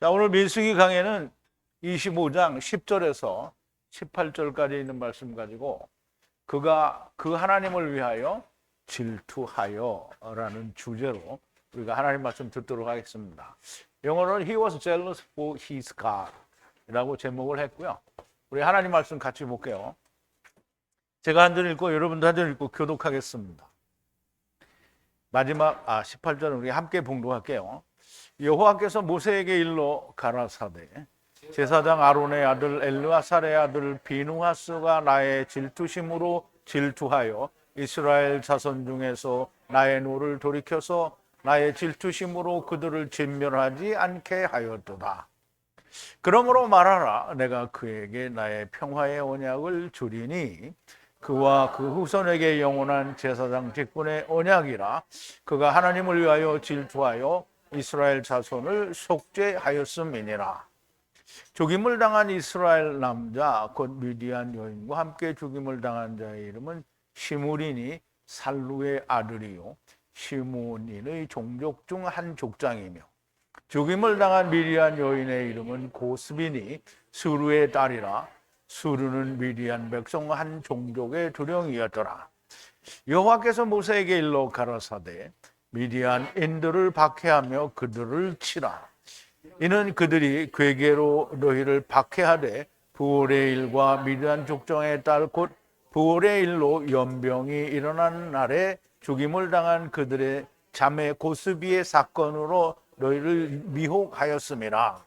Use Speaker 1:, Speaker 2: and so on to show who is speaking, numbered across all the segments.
Speaker 1: 자, 오늘 민수기 강해는 25장 10절에서 18절까지 있는 말씀 가지고 그가 그 하나님을 위하여 질투하여라는 주제로 우리가 하나님 말씀 듣도록 하겠습니다. 영어로는 He was jealous for his God 라고 제목을 했고요. 우리 하나님 말씀 같이 볼게요. 제가 한 절 읽고 여러분도 한 절 읽고 교독하겠습니다. 마지막 18절은 우리 함께 봉독할게요. 여호와께서 모세에게 일러 가라사대 제사장 아론의 아들 엘르아살의 아들 비누하스가 나의 질투심으로 질투하여 이스라엘 자손 중에서 나의 노를 돌이켜서 나의 질투심으로 그들을 진멸하지 않게 하였도다. 그러므로 말하라. 내가 그에게 나의 평화의 언약을 주리니 그와 그 후손에게 영원한 제사장 직분의 언약이라. 그가 하나님을 위하여 질투하여 이스라엘 자손을 속죄하였음이니라. 죽임을 당한 이스라엘 남자 곧 미디안 여인과 함께 죽임을 당한 자의 이름은 시므리니 살루의 아들이요 시므온인의 종족 중 한 족장이며, 죽임을 당한 미디안 여인의 이름은 고스비니 스루의 딸이라. 스루는 미디안 백성 한 종족의 두령이었더라. 여호와께서 모세에게 일러 가라사대 미디안인들을 박해하며 그들을 치라. 이는 그들이 괴계로 너희를 박해하되 부올의 일과 미디안 족장의 딸 곧 부올의 일로 연병이 일어난 날에 죽임을 당한 그들의 자매 고스비의 사건으로 너희를 미혹하였음이라.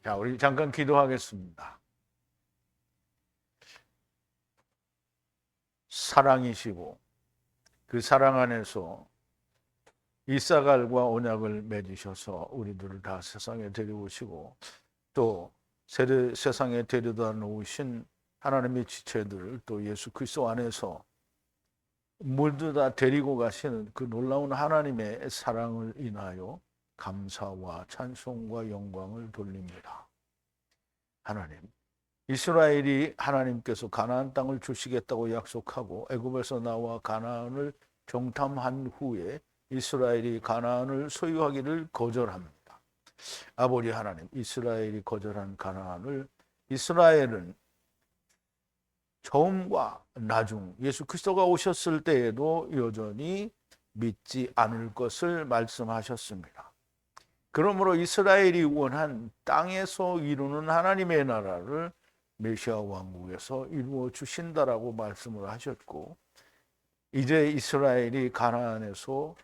Speaker 1: 자, 우리 잠깐 기도하겠습니다. 사랑이시고 그 사랑 안에서 이사갈과 언약을 맺으셔서 우리들을 다 세상에 데려오시고 또 세상에 데려다 놓으신 하나님의 지체들 또 예수 그리스도 안에서 모두 다 데리고 가시는 그 놀라운 하나님의 사랑을 인하여 감사와 찬송과 영광을 돌립니다. 하나님, 이스라엘이 하나님께서 가나안 땅을 주시겠다고 약속하고 애굽에서 나와 가나안을 정탐한 후에 이스라엘이 가나안을 소유하기를 거절합니다. 아버지 하나님, 이스라엘이 거절한 가나안을 이스라엘은 처음과 나중 예수 그리스도가 오셨을 때에도 여전히 믿지 않을 것을 말씀하셨습니다. 그러므로 이스라엘이 원한 땅에서 이루는 하나님의 나라를 메시아 왕국에서 이루어 주신다라고 말씀을 하셨고, 이제 이스라엘이 가나안에서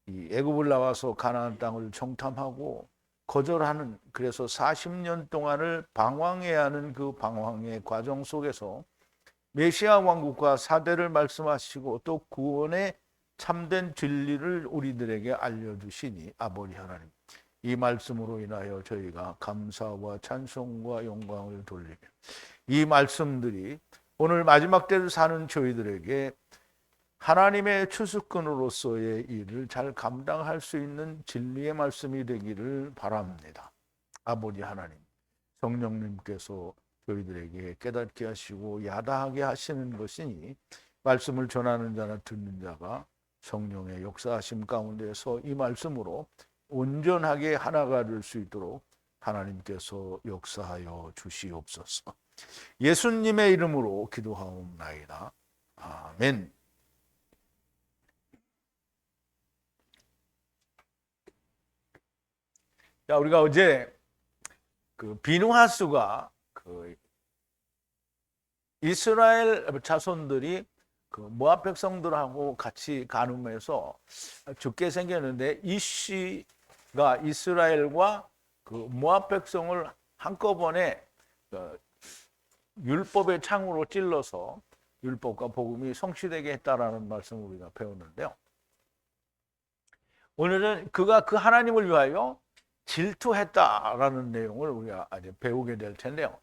Speaker 1: 이 애굽을 나와서 가나안 땅을 정탐하고 거절하는, 그래서 40년 동안을 방황해야 하는 그 방황의 과정 속에서 메시아 왕국과 사대를 말씀하시고 또 구원의 참된 진리를 우리들에게 알려주시니 아버지 하나님, 이 말씀으로 인하여 저희가 감사와 찬송과 영광을 돌리며 이 말씀들이 오늘 마지막 때를 사는 저희들에게 하나님의 추수꾼으로서의 일을 잘 감당할 수 있는 진리의 말씀이 되기를 바랍니다. 아버지 하나님, 성령님께서 저희들에게 깨닫게 하시고 야다하게 하시는 것이니 말씀을 전하는 자나 듣는 자가 성령의 역사하심 가운데서 이 말씀으로 온전하게 하나가 될 수 있도록 하나님께서 역사하여 주시옵소서. 예수님의 이름으로 기도하옵나이다. 아멘. 자, 우리가 어제 그 비누하스가 그 이스라엘 자손들이 그 모압 백성들하고 같이 간음해서 죽게 생겼는데, 이씨가 이스라엘과 그 모압 백성을 한꺼번에 그 율법의 창으로 찔러서 율법과 복음이 성취되게 했다라는 말씀을 우리가 배웠는데요. 오늘은 그가 그 하나님을 위하여 질투했다라는 내용을 우리가 아주 배우게 될 텐데요.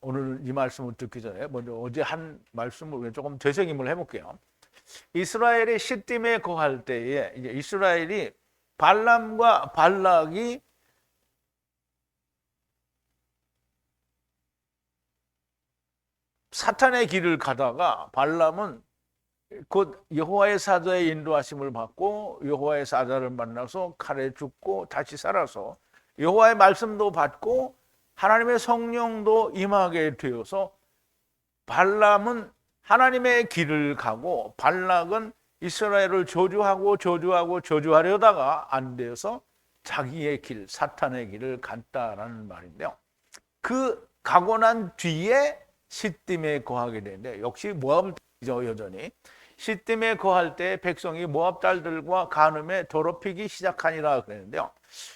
Speaker 1: 오늘 이 말씀을 듣기 전에 먼저 어제 한 말씀을 우리가 조금 되새김을 해볼게요. 이스라엘이 시딤에 거할 때에 이제 이스라엘이 발람과 발락이 사탄의 길을 가다가 발람은 곧 여호와의 사자의 인도하심을 받고 여호와의 사자를 만나서 칼에 죽고 다시 살아서 여호와의 말씀도 받고 하나님의 성령도 임하게 되어서 발람은 하나님의 길을 가고 발락은 이스라엘을 저주하려다가 안 되어서 자기의 길, 사탄의 길을 갔다라는 말인데요. 그 가고 난 뒤에 시딤에 거하게 되는데 역시 모압이죠. 여전히 시딤에 거할 때 백성이 모압 딸들과 간음에 더럽히기 시작하니라 그랬는데요.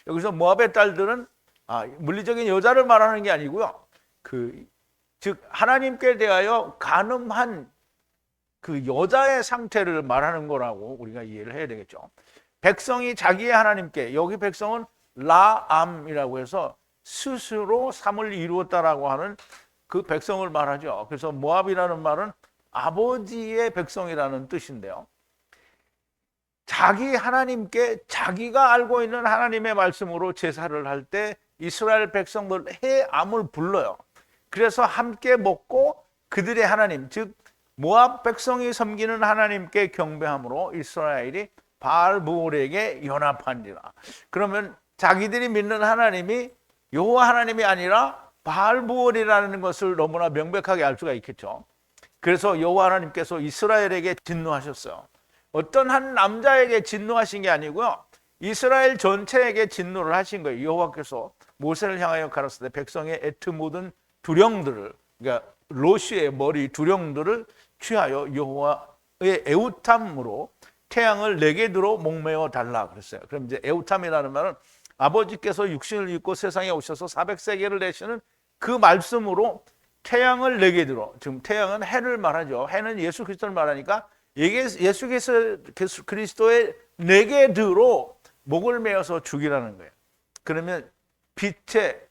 Speaker 1: 여기서 모압의 딸들은 물리적인 여자를 말하는 게 아니고요. 즉 하나님께 대하여 간음한 그 여자의 상태를 말하는 거라고 우리가 이해를 해야 되겠죠. 백성이 자기의 하나님께, 여기 백성은 라암이라고 해서 스스로 삶을 이루었다라고 하는 그 백성을 말하죠. 그래서 모압이라는 말은 아버지의 백성이라는 뜻인데요. 자기 하나님께 자기가 알고 있는 하나님의 말씀으로 제사를 할 때 이스라엘 백성들 해암을 불러요. 그래서 함께 먹고 그들의 하나님, 즉 모압 백성이 섬기는 하나님께 경배함으로 이스라엘이 바알브올에게 연합하니라. 그러면 자기들이 믿는 하나님이 여호와 하나님이 아니라 바알브올이라는 것을 너무나 명백하게 알 수가 있겠죠. 그래서 여호와 하나님께서 이스라엘에게 진노하셨어요. 어떤 한 남자에게 진노하신 게 아니고요. 이스라엘 전체에게 진노를 하신 거예요. 여호와께서 모세를 향하여 가라사대 백성의 애트 묻은 두령들을, 그러니까 로시의 머리 두령들을 취하여 여호와의 애우탐으로 태양을 내게 들어 목매어 달라 그랬어요. 그럼 이제 애우탐이라는 말은 아버지께서 육신을 입고 세상에 오셔서 400세계를 내시는 그 말씀으로 태양을 내게 들어, 지금 태양은 해를 말하죠. 해는 예수 그리스도를 말하니까 예수 그리스도의 내게 들어 목을 메어서 죽이라는 거예요. 그러면 빛에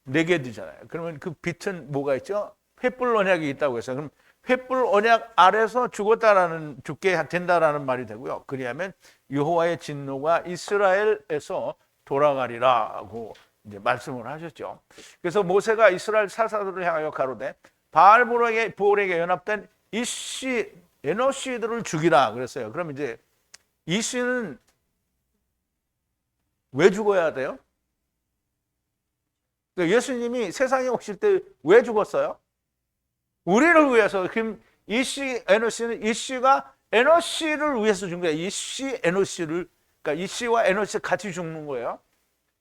Speaker 1: 내게 되잖아요. 그러면 그 빛은 뭐가 있죠? 횃불 언약이 있다고 했어요. 그럼 횃불 언약 아래서 죽게 된다라는 말이 되고요. 그리하면 여호와의 진노가 이스라엘에서 돌아가리라고 이제 말씀을 하셨죠. 그래서 모세가 이스라엘 사사들을 향하여 가로되 바알브올에게 연합된 이씨 에노시들을 죽이라 그랬어요. 그럼 이제 이씨는 왜 죽어야 돼요? 예수님이 세상에 오실 때 왜 죽었어요? 우리를 위해서. 그럼 이씨 에노시는 이씨가 에노시를 위해서 죽은 거예요. 이씨 에노시를, 그러니까 이씨와 에노시 같이 죽는 거예요.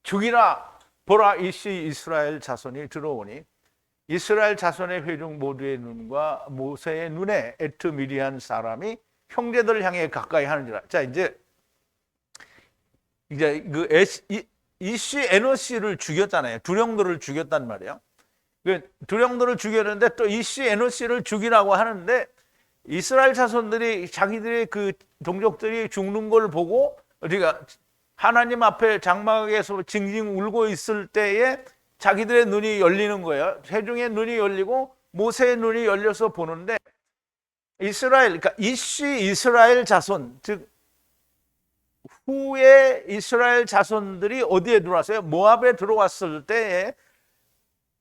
Speaker 1: 죽이라. 보라 이씨 이스라엘 자손이 들어오니 이스라엘 자손의 회중 모두의 눈과 모세의 눈에 에트 미디안 사람이 형제들을 향해 가까이 하는지라. 자, 이제 그 이씨 에노시를 죽였잖아요. 두령들을 죽였단 말이에요. 두령들을 죽였는데 또 이씨 에노시를 죽이라고 하는데 이스라엘 자손들이 자기들의 그 동족들이 죽는 걸 보고 우리가 하나님 앞에 장막에서 징징 울고 있을 때에 자기들의 눈이 열리는 거예요. 회중의 눈이 열리고 모세의 눈이 열려서 보는데 이스라엘, 그러니까 이씨 이스라엘 자손, 즉 후에 이스라엘 자손들이 어디에 들어왔어요? 모압에 들어왔을 때에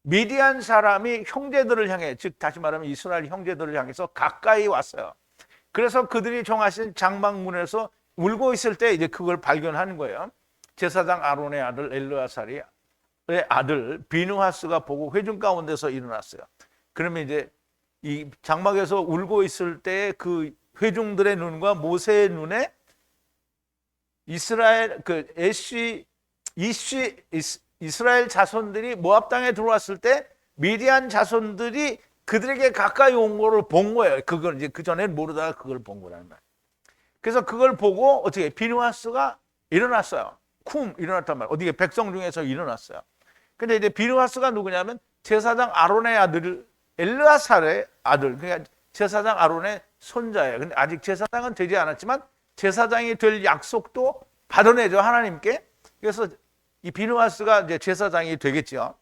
Speaker 1: 미디안 사람이 형제들을 향해, 즉 다시 말하면 이스라엘 형제들을 향해서 가까이 왔어요. 그래서 그들이 정하신 장막문에서 울고 있을 때 이제 그걸 발견하는 거예요. 제사장 아론의 아들 엘르아살의 아들 비느하스가 보고 회중 가운데서 일어났어요. 그러면 이제 이 장막에서 울고 있을 때 그 회중들의 눈과 모세의 눈에 이스라엘 이스라엘 자손들이 모압 땅에 들어왔을 때 미디안 자손들이 그들에게 가까이 온 거를 본 거예요. 그걸 이제 그 전에는 모르다가 그걸 본 거라는 말이에요. 그래서 그걸 보고 어떻게 비느하스가 일어났어요. 일어났단 말이에요. 어디에 백성 중에서 일어났어요. 근데 이제 비느하스가 누구냐면 제사장 아론의 아들 엘르아살의 아들, 그러니까 제사장 아론의 손자예요. 근데 아직 제사장은 되지 않았지만 제사장이 될 약속도 받아내죠, 하나님께. 그래서 이 비느하스가 이제 제사장이 되겠죠.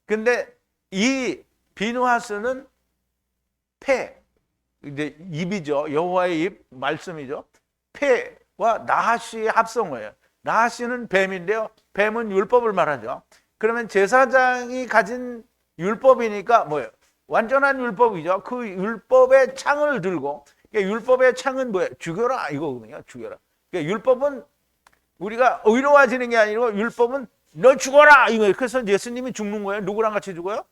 Speaker 1: 근데 이 비느하스는 이제 입이죠. 여호와의 입 말씀이죠. 폐와 나하시의 합성어예요. 나하시는 뱀인데요. 뱀은 율법을 말하죠. 그러면 제사장이 가진 율법이니까 뭐예요? 완전한 율법이죠. 그 율법의 창을 들고 그러니까 율법의 창은 뭐예요? 죽여라 이거거든요. 죽여라. 그러니까 율법은 우리가 의로워지는 게 아니고 율법은 너 죽어라 이거예요. 그래서 예수님이 죽는 거예요. 누구랑 같이 죽어요?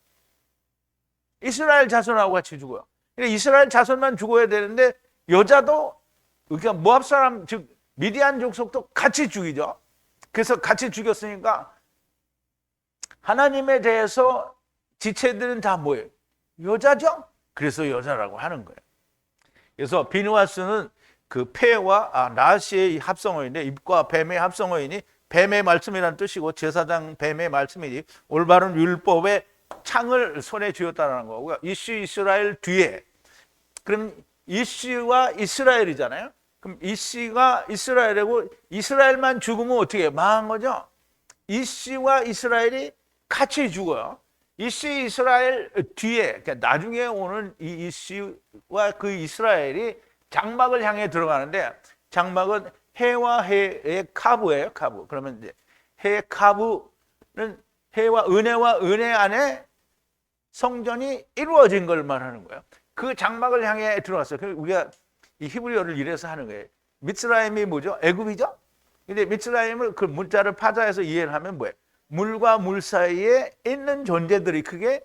Speaker 1: 이스라엘 자손하고 같이 죽어요. 그러니까 이스라엘 자손만 죽어야 되는데 여자도 그러니까 모압 사람 즉 미디안 족속도 같이 죽이죠. 그래서 같이 죽였으니까 하나님에 대해서 지체들은 다 뭐예요? 여자죠? 그래서 여자라고 하는 거예요. 그래서 비누아스는 그 폐와 나시의 합성어인데 입과 뱀의 합성어이니 뱀의 말씀이라는 뜻이고 제사장 뱀의 말씀이니 올바른 율법의 창을 손에 쥐었다는 거고요. 이슈 이스라엘 뒤에 그럼 이슈와 이스라엘이잖아요. 그럼 이슈가 이스라엘이고 이스라엘만 죽으면 어떻게 해요? 망한 거죠. 이슈와 이스라엘이 같이 죽어요. 이슈 이스라엘 뒤에 그러니까 나중에 오는 이 이슈와 그 이스라엘이 장막을 향해 들어가는데 장막은 해와 해의 카브예요. 카브. 그러면 이제 해의 카브는 해와 은혜 안에 성전이 이루어진 걸 말하는 거예요. 그 장막을 향해 들어갔어요. 우리가 이 히브리어를 이래서 하는 거예요. 미스라임이 뭐죠? 애굽이죠? 근데 미스라임을 그 문자를 파자해서 이해를 하면 뭐예요? 물과 물 사이에 있는 존재들이 그게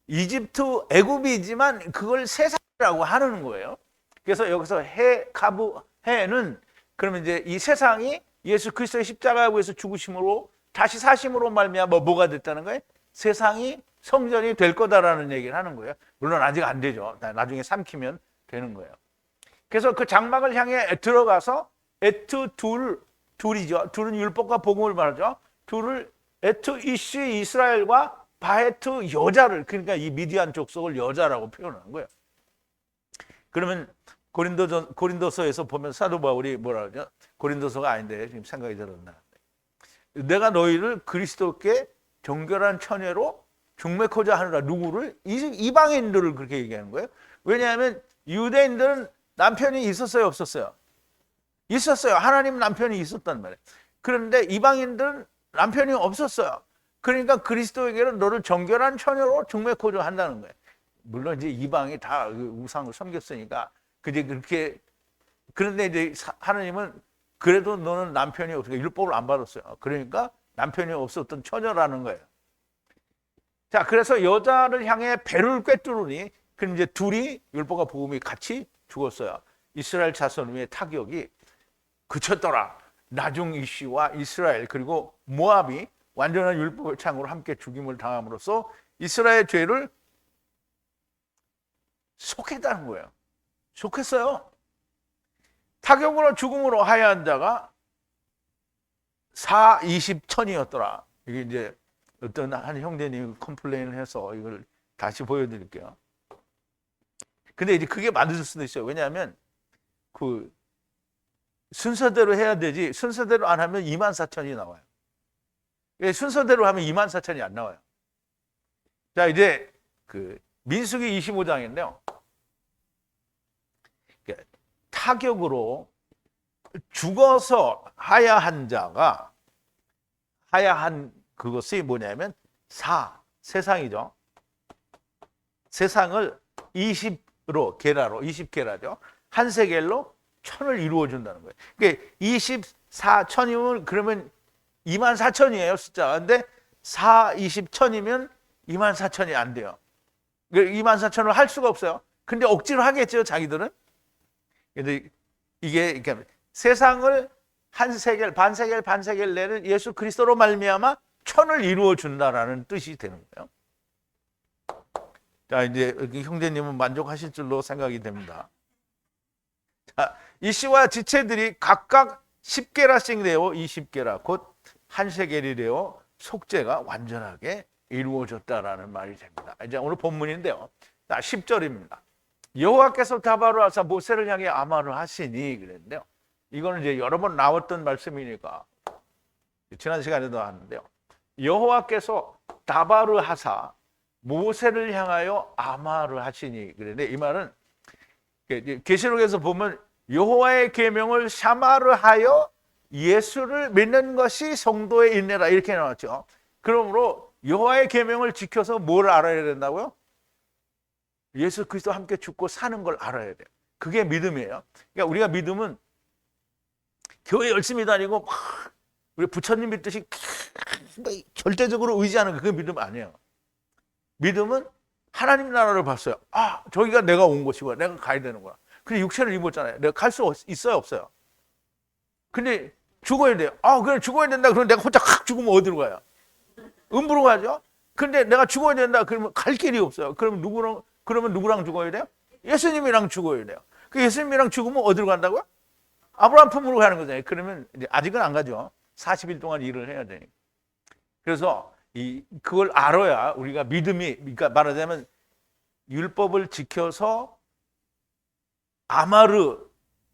Speaker 1: 이집트 애굽이지만 그걸 세상이라고 하는 거예요. 그래서 여기서 해, 카브, 해는 그러면 이제 이 세상이 예수 그리스도의 십자가에서 죽으심으로 다시 사심으로 말미암아 뭐가 됐다는 거예요? 세상이 성전이 될 거다라는 얘기를 하는 거예요. 물론 아직 안 되죠. 나중에 삼키면 되는 거예요. 그래서 그 장막을 향해 들어가서 에트 둘이죠. 둘은 율법과 복음을 말하죠. 둘을 에트 이슈 이스라엘과 바에트 여자를 그러니까 이 미디안 족속을 여자라고 표현하는 거예요. 그러면 고린도서에서 보면 사도 바울이 뭐라 그러죠? 고린도서가 아닌데 지금 생각이 들었나? 내가 너희를 그리스도께 정결한 처녀로 중매코자 하느라 누구를? 이방인들을 그렇게 얘기하는 거예요. 왜냐하면 유대인들은 남편이 있었어요, 없었어요? 있었어요. 하나님 남편이 있었단 말이에요. 그런데 이방인들은 남편이 없었어요. 그러니까 그리스도에게는 너를 정결한 처녀로 중매코자 한다는 거예요. 물론 이제 이방이 다 우상을 섬겼으니까 그제 그렇게 그런데 이제 하나님은 그래도 너는 남편이 어떻게 율법을 안 받았어요. 그러니까 남편이 없었던 처녀라는 거예요. 자, 그래서 여자를 향해 배를 꿰뚫으니 그럼 이제 둘이 율법과 복음이 같이 죽었어요. 이스라엘 자손 위에 타격이 그쳤더라. 나중 이슈와 이스라엘 그리고 모압이 완전한 율법의 창으로 함께 죽임을 당함으로써 이스라엘의 죄를 속했다는 거예요. 속했어요. 타격으로 죽음으로 하야한 자가 4,20천이었더라. 이게 이제 어떤 한 형제님이 컴플레인을 해서 이걸 다시 보여드릴게요. 근데 이제 그게 맞을 수도 있어요. 왜냐하면 그 순서대로 해야 되지 순서대로 안 하면 24,000이 나와요. 순서대로 하면 24,000이 안 나와요. 자, 이제 그 민수기 25장인데요. 타격으로 죽어서 하야한 자가 하야한 그것이 뭐냐면 세상이죠. 세상을 20로 게라로 20게라죠. 한 세겔로 1000을 이루어 준다는 거예요. 그러니까 24,000이면 그러면 24,000이에요, 숫자가. 근데 20,000이면 24,000이 안 돼요. 24,000을 할 수가 없어요. 근데 억지로 하겠죠, 자기들은. 근데 이게 그러니까 세상을 한 세겔, 반세겔 내는 예수 그리스도로 말미암아 1000을 이루어 준다라는 뜻이 되는 거예요. 자, 이제 형제님은 만족하실 줄로 생각이 됩니다. 자, 이씨와 지체들이 각각 10게라씩 내어 20게라 곧 한 세겔이 되어 속죄가 완전하게 이루어졌다라는 말이 됩니다. 이제 오늘 본문인데요. 자, 10절입니다. 여호와께서 다바로 하사 모세를 향해 아마를 하시니 그랬는데요. 이거는 이제 여러 번 나왔던 말씀이니까 지난 시간에도 하는데요. 여호와께서 다바르 하사 모세를 향하여 아마를 하시니 그랬는데 이 말은 계시록에서 보면 여호와의 계명을 샤마르 하여 예수를 믿는 것이 성도의 인내라 이렇게 나왔죠. 그러므로 여호와의 계명을 지켜서 뭘 알아야 된다고요? 예수 그리스도와 함께 죽고 사는 걸 알아야 돼요. 그게 믿음이에요. 그러니까 우리가 믿음은 교회 열심히 다니고 막 우리 부처님 믿듯이 절대적으로 의지하는 그 믿음 아니에요. 믿음은 하나님 나라를 봤어요. 아, 저기가 내가 온 곳이고 내가 가야 되는 거야. 근데 육체를 입었잖아요. 내가 갈 수 있어요, 없어요? 근데 죽어야 돼요. 아, 그래 죽어야 된다. 그러면 내가 혼자 확 죽으면 어디로 가요? 음부로 가죠. 근데 내가 죽어야 된다. 그러면 갈 길이 없어요. 그러면 누구랑 죽어야 돼요? 예수님이랑 죽어야 돼요. 그 예수님이랑 죽으면 어디로 간다고요? 아브라함 품으로 가는 거잖아요. 그러면 이제 아직은 안 가죠. 40일 동안 일을 해야 되니까. 그래서 그걸 알아야 우리가 믿음이, 그러니까 말하자면 율법을 지켜서 아마르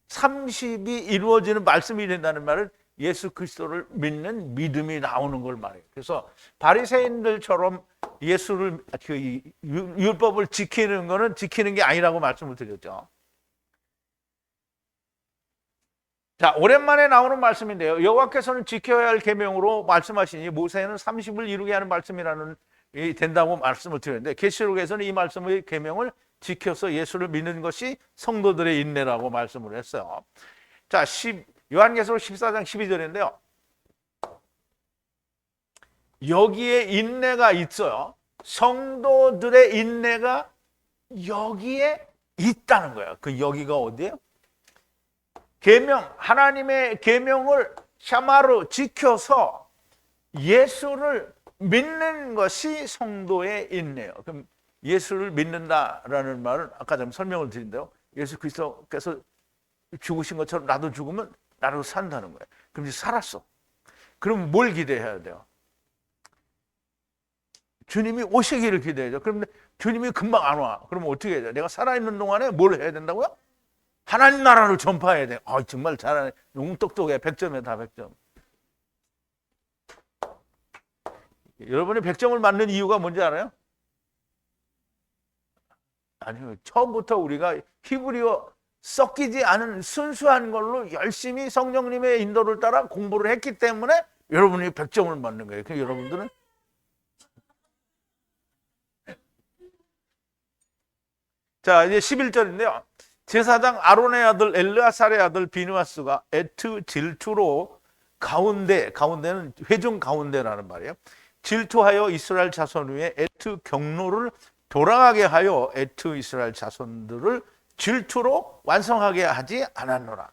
Speaker 1: 30이 이루어지는 말씀이 된다는 말은 예수 그리스도를 믿는 믿음이 나오는 걸 말해요. 그래서 바리새인들처럼 예수를 율법을 지키는 거는 지키는 게 아니라고 말씀을 드렸죠. 자, 오랜만에 나오는 말씀인데요. 여호와께서는 지켜야 할 계명으로 말씀하시니 모세는 30을 이루게 하는 말씀이라는 된다고 말씀을 드렸는데 계시록에서는 이 말씀의 계명을 지켜서 예수를 믿는 것이 성도들의 인내라고 말씀을 했어요. 자, 요한계시록 14장 12절인데요. 여기에 인내가 있어요. 성도들의 인내가 여기에 있다는 거예요. 그 여기가 어디예요? 계명, 하나님의 계명을 샤마로 지켜서 예수를 믿는 것이 성도의 인내예요. 그럼 예수를 믿는다라는 말은 아까 좀 설명을 드린데요. 예수 그리스도께서 죽으신 것처럼 나도 죽으면 나도 산다는 거예요. 그럼 이제 살았어. 그럼 뭘 기대해야 돼요? 주님이 오시기를 기대해야죠. 그런데 주님이 금방 안 와. 그러면 어떻게 해야 돼요? 내가 살아있는 동안에 뭘 해야 된다고요? 하나님 나라를 전파해야 돼. 아, 정말 잘하네. 너무 똑똑해. 100점에 다 100점. 여러분이 100점을 맞는 이유가 뭔지 알아요? 아니요. 처음부터 우리가 히브리어 섞이지 않은 순수한 걸로 열심히 성령님의 인도를 따라 공부를 했기 때문에 여러분이 100점을 맞는 거예요. 그러니까 여러분들은 자, 이제 11절인데요. 제사장 아론의 아들 엘르아살의 아들 비누아스가 에트 질투로 가운데는 회중 가운데라는 말이에요. 질투하여 이스라엘 자손 위에 에트 경로를 돌아가게 하여 에트 이스라엘 자손들을 질투로 완성하게 하지 않았노라.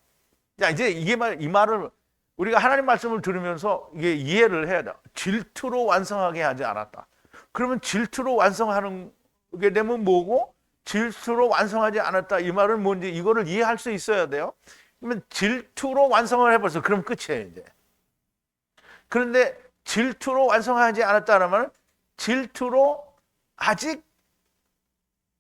Speaker 1: 자, 이제 이 말을 우리가 하나님 말씀을 들으면서 이게 이해를 해야 돼. 질투로 완성하게 하지 않았다. 그러면 질투로 완성하는 게 되면 뭐고? 질투로 완성하지 않았다. 이 말은 뭔지 이거를 이해할 수 있어야 돼요. 그러면 질투로 완성을 해버렸어. 그럼 끝이에요, 이제. 그런데 질투로 완성하지 않았다는 말은 질투로 아직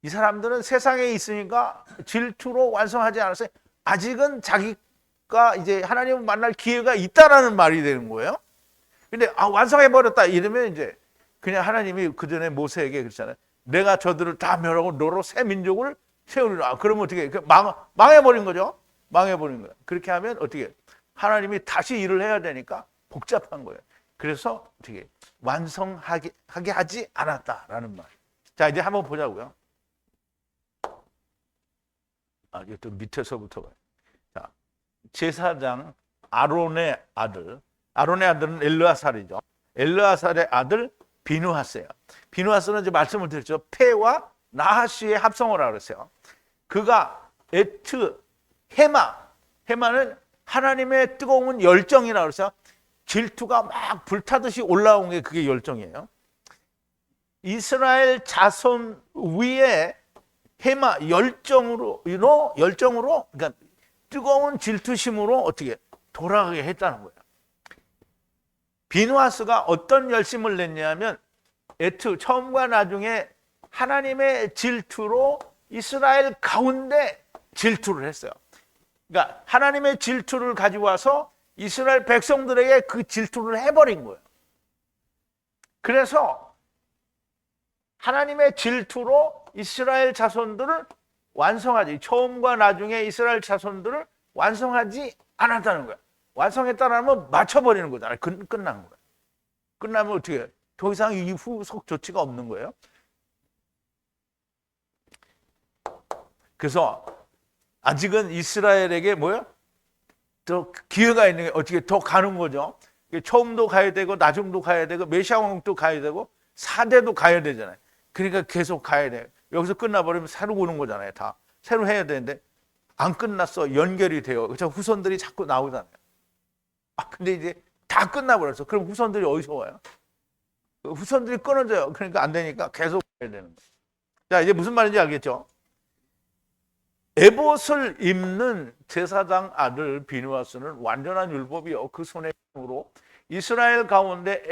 Speaker 1: 이 사람들은 세상에 있으니까 질투로 완성하지 않았어요. 아직은 자기가 이제 하나님을 만날 기회가 있다라는 말이 되는 거예요. 근데 완성해버렸다 이러면 이제 그냥 하나님이 그 전에 모세에게 그랬잖아요. 내가 저들을 다 멸하고 너로 새 민족을 세우리라. 그러면 어떻게 망해버린 거죠? 망해버린 거예요. 그렇게 하면 어떻게 하나님이 다시 일을 해야 되니까 복잡한 거예요. 그래서 어떻게 완성하게 하지 않았다라는 말. 자, 이제 한번 보자고요. 이게 또 밑에서부터가. 자, 제사장 아론의 아들은 엘르아살이죠. 엘르아살의 아들 비누하스예요. 비누하스는 이제 말씀을 드렸죠. 페와 나하시의 합성어라고 그랬어요. 그가 헤마는 하나님의 뜨거운 열정이라고 그랬어요. 질투가 막 불타듯이 올라온 게 그게 열정이에요. 이스라엘 자손 위에 헤마 열정으로 그러니까 뜨거운 질투심으로 어떻게 돌아가게 했다는 거예요. 비누하스가 어떤 열심을 냈냐면 처음과 나중에 하나님의 질투로 이스라엘 가운데 질투를 했어요. 그러니까 하나님의 질투를 가지고 와서 이스라엘 백성들에게 그 질투를 해버린 거예요. 그래서 하나님의 질투로 이스라엘 자손들을 처음과 나중에 이스라엘 자손들을 완성하지 않았다는 거예요. 완성했다는 맞춰버리는 거잖아요. 끝난 거예요. 끝나면 어떻게 해요? 더 이상 이 후속 조치가 없는 거예요. 그래서 아직은 이스라엘에게 뭐야? 더 기회가 있는 게 어떻게 더 가는 거죠. 처음도 가야 되고 나중도 가야 되고 메시아 왕국도 가야 되고 4대도 가야 되잖아요. 그러니까 계속 가야 돼요. 여기서 끝나버리면 새로 오는 거잖아요. 다 새로 해야 되는데 안 끝났어. 연결이 돼요. 그래서 후손들이 자꾸 나오잖아요. 근데 이제 다 끝나버렸어. 그럼 후손들이 어디서 와요? 후손들이 끊어져요. 그러니까 안 되니까 계속 가야 되는 거예요. 자, 이제 무슨 말인지 알겠죠? 에봇을 입는 제사장 아들 비누아스는 완전한 율법이요 그 손의 힘으로 이스라엘 가운데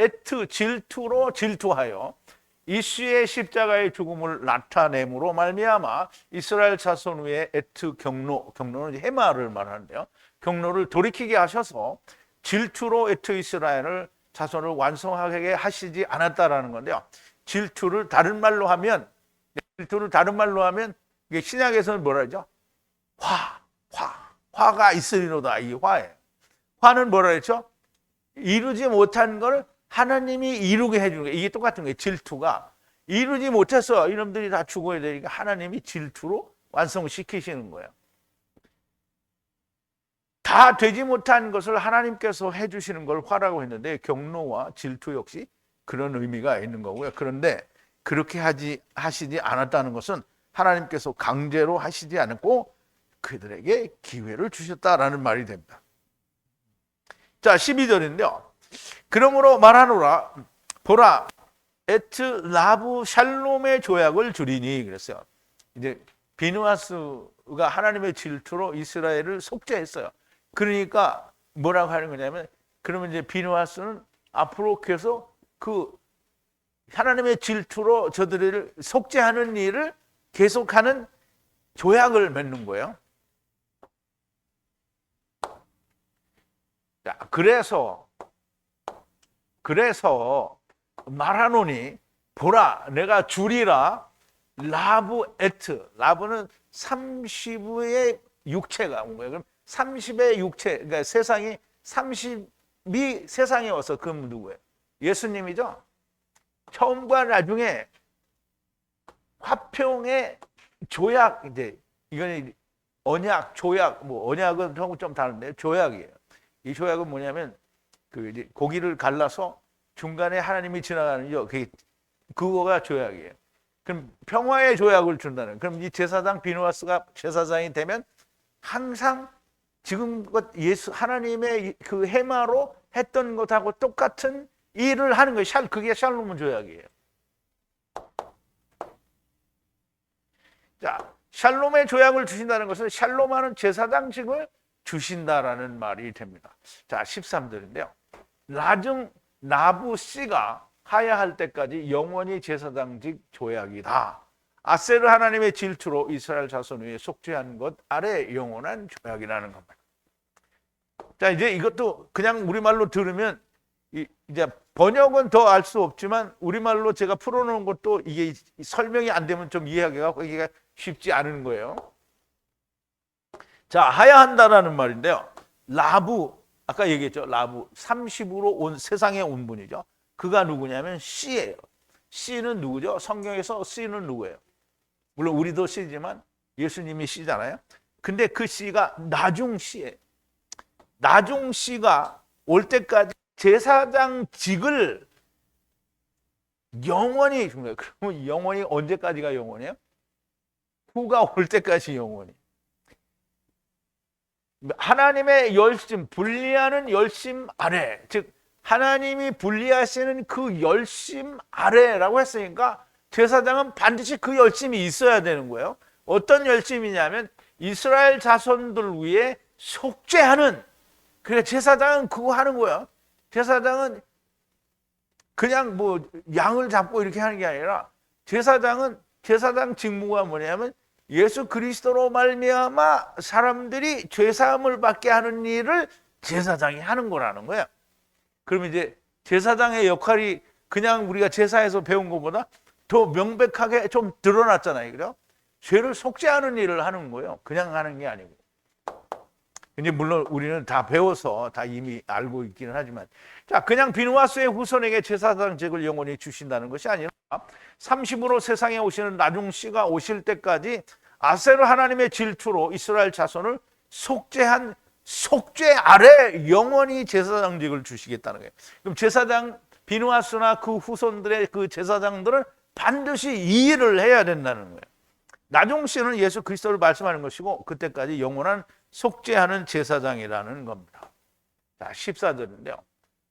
Speaker 1: 질투로 질투하여 이슈의 십자가의 죽음을 나타내므로 말미암아 이스라엘 자손 위에 경노는 해마를 말하는데요. 경노를 돌이키게 하셔서 질투로 이스라엘을 자손을 완성하게 하시지 않았다라는 건데요. 질투를 다른 말로 하면 이게 신약에서는 뭐라 하죠? 화가 있으리로다. 이 화예요. 화는 뭐라 했죠? 이루지 못한 걸 하나님이 이루게 해주는 거예요. 이게 똑같은 거예요. 질투가 이루지 못해서 이놈들이 다 죽어야 되니까 하나님이 질투로 완성시키시는 거예요. 다 되지 못한 것을 하나님께서 해주시는 걸 화라고 했는데 경노와 질투 역시 그런 의미가 있는 거고요. 그런데 그렇게 하시지 않았다는 것은 하나님께서 강제로 하시지 않았고 그들에게 기회를 주셨다라는 말이 됩니다. 자, 12절인데요. 그러므로 말하노라 보라 에트 라브 샬롬의 조약을 주리니 그랬어요. 이제 비누아스가 하나님의 질투로 이스라엘을 속죄했어요. 그러니까 뭐라고 하는 거냐면 그러면 이제 비누아스는 앞으로 계속 그 하나님의 질투로 저들을 속죄하는 일을 계속하는 조약을 맺는 거예요. 자, 그래서 말하노니 보라 내가 주리라 라브 에트 라브는 30의 육체가 온 거예요. 그럼 30의 육체 그러니까 세상이 30이 세상에 와서 그럼 누구예요? 예수님이죠. 처음과 나중에 화평의 조약 이제 이거는 언약 조약 뭐 언약은 좀 다른데 조약이에요. 이 조약은 뭐냐면 그 이제 고기를 갈라서 중간에 하나님이 지나가는 그거가 조약이에요. 그럼 평화의 조약을 준다는. 그럼 이 제사장 비누아스가 제사장이 되면 항상 지금껏 하나님의 그 해마로 했던 것하고 똑같은 일을 하는 거예요. 그게 샬롬 조약이에요. 자, 샬롬의 조약을 주신다는 것은 샬롬하는 제사장직을 주신다라는 말이 됩니다. 자, 13절인데요. 나중 나부 씨가 하야할 때까지 영원히 제사장직 조약이다. 아세르 하나님의 질투로 이스라엘 자손 위에 속죄한 것 아래 영원한 조약이라는 겁니다. 자, 이제 이것도 그냥 우리말로 들으면 이제 번역은 더 알 수 없지만 우리말로 제가 풀어놓은 것도 이게 설명이 안 되면 좀 이해하기가 쉽지 않은 거예요. 자, 하야한다라는 말인데요. 라부, 아까 얘기했죠. 라부, 30으로 세상에 온 분이죠. 그가 누구냐면 씨예요. 씨는 누구죠? 성경에서 씨는 누구예요? 물론 우리도 씨지만 예수님이 씨잖아요. 근데 그 씨가 나중 씨예요. 나중 씨가 올 때까지 제사장직을 영원히 준 거예요. 그러면 영원히 언제까지가 영원이에요? 후가 올 때까지 영원히. 하나님의 열심, 분리하는 열심 아래, 즉 하나님이 분리하시는 그 열심 아래라고 했으니까 제사장은 반드시 그 열심이 있어야 되는 거예요. 어떤 열심이냐면 이스라엘 자손들 위해 속죄하는. 그래, 제사장은 그거 하는 거야. 제사장은 그냥 뭐 양을 잡고 이렇게 하는 게 아니라 제사장 직무가 뭐냐면 예수 그리스도로 말미암아 사람들이 죄 사함을 받게 하는 일을 제사장이 하는 거라는 거야. 그러면 이제 제사장의 역할이 그냥 우리가 제사에서 배운 것보다 더 명백하게 좀 드러났잖아요. 그죠? 죄를 속죄하는 일을 하는 거예요. 그냥 하는 게 아니고. 근데 물론 우리는 다 배워서 다 이미 알고 있기는 하지만, 자, 그냥 비누아스의 후손에게 제사장직을 영원히 주신다는 것이 아니라 30으로 세상에 오시는 나중 씨가 오실 때까지 아세르 하나님의 질투로 이스라엘 자손을 속죄한 속죄 아래 영원히 제사장직을 주시겠다는 거예요. 그럼 제사장 비누아스나 그 후손들의 그 제사장들은 반드시 이 일을 해야 된다는 거예요. 나중시는 예수 그리스도를 말씀하는 것이고 그때까지 영원한 속죄하는 제사장이라는 겁니다. 자, 14절인데요.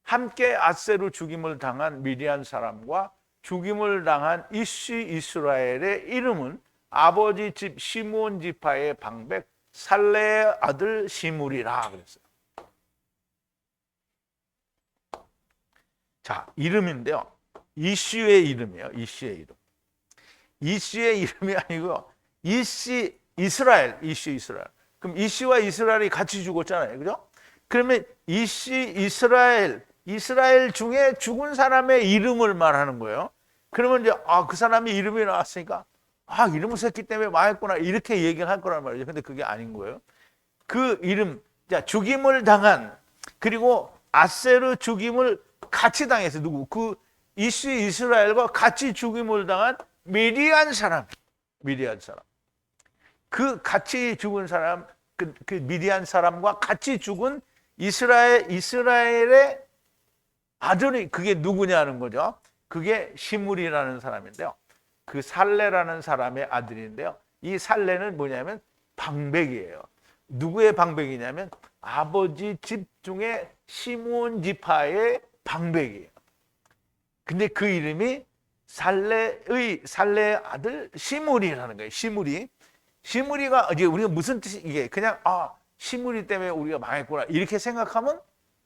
Speaker 1: 함께 아세르 죽임을 당한 미디안 사람과 죽임을 당한 이시 이스라엘의 이름은 아버지 집 시므온 지파의 방백 살레의 아들 시므리라 그랬어요. 자, 이름인데요. 이시의 이름이에요. 이시의 이름. 이시의 이름이 아니고 이시 이스라엘, 이시 이스라엘. 그럼 이시와 이스라엘이 같이 죽었잖아요. 그죠? 그러면 이시 이스라엘 중에 죽은 사람의 이름을 말하는 거예요. 그러면 이제 그 사람이 이름이 나왔으니까 이름을 썼기 때문에 망했구나 이렇게 얘기를 할 거란 말이죠. 근데 그게 아닌 거예요. 그 이름, 자, 죽임을 당한 그리고 아세르 죽임을 같이 당해서 누구? 그 이시 이스라엘과 같이 죽임을 당한 미디안 사람. 그 같이 죽은 사람, 그 미디안 사람과 같이 죽은 이스라엘의 아들이 그게 누구냐는 거죠. 그게 시므리라는 사람인데요. 그 살레라는 사람의 아들인데요. 이 살레는 뭐냐면 방백이에요. 누구의 방백이냐면 아버지 집 중에 시므온 지파의 방백이에요. 근데 그 이름이 살레의 아들 시므리라는 거예요. 시므리가 이제 우리가 무슨 뜻이 이게 그냥 시므리 때문에 우리가 망했구나 이렇게 생각하면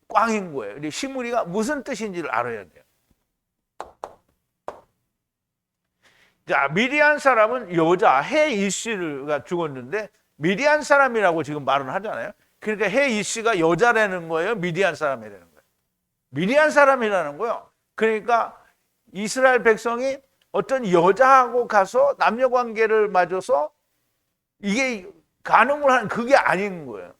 Speaker 1: 꽝인 거예요. 근데 시므리가 무슨 뜻인지를 알아야 돼요. 자, 미디안 사람은 여자 해 이씨가 죽었는데 미디안 사람이라고 지금 말은 하잖아요. 그러니까 해 이씨가 여자라는 거예요. 미디안 사람이라는 거예요. 미디안 사람이라는 거예요. 그러니까 이스라엘 백성이 어떤 여자하고 가서 남녀 관계를 맺어서 이게 가늠을 하는 그게 아닌 거예요.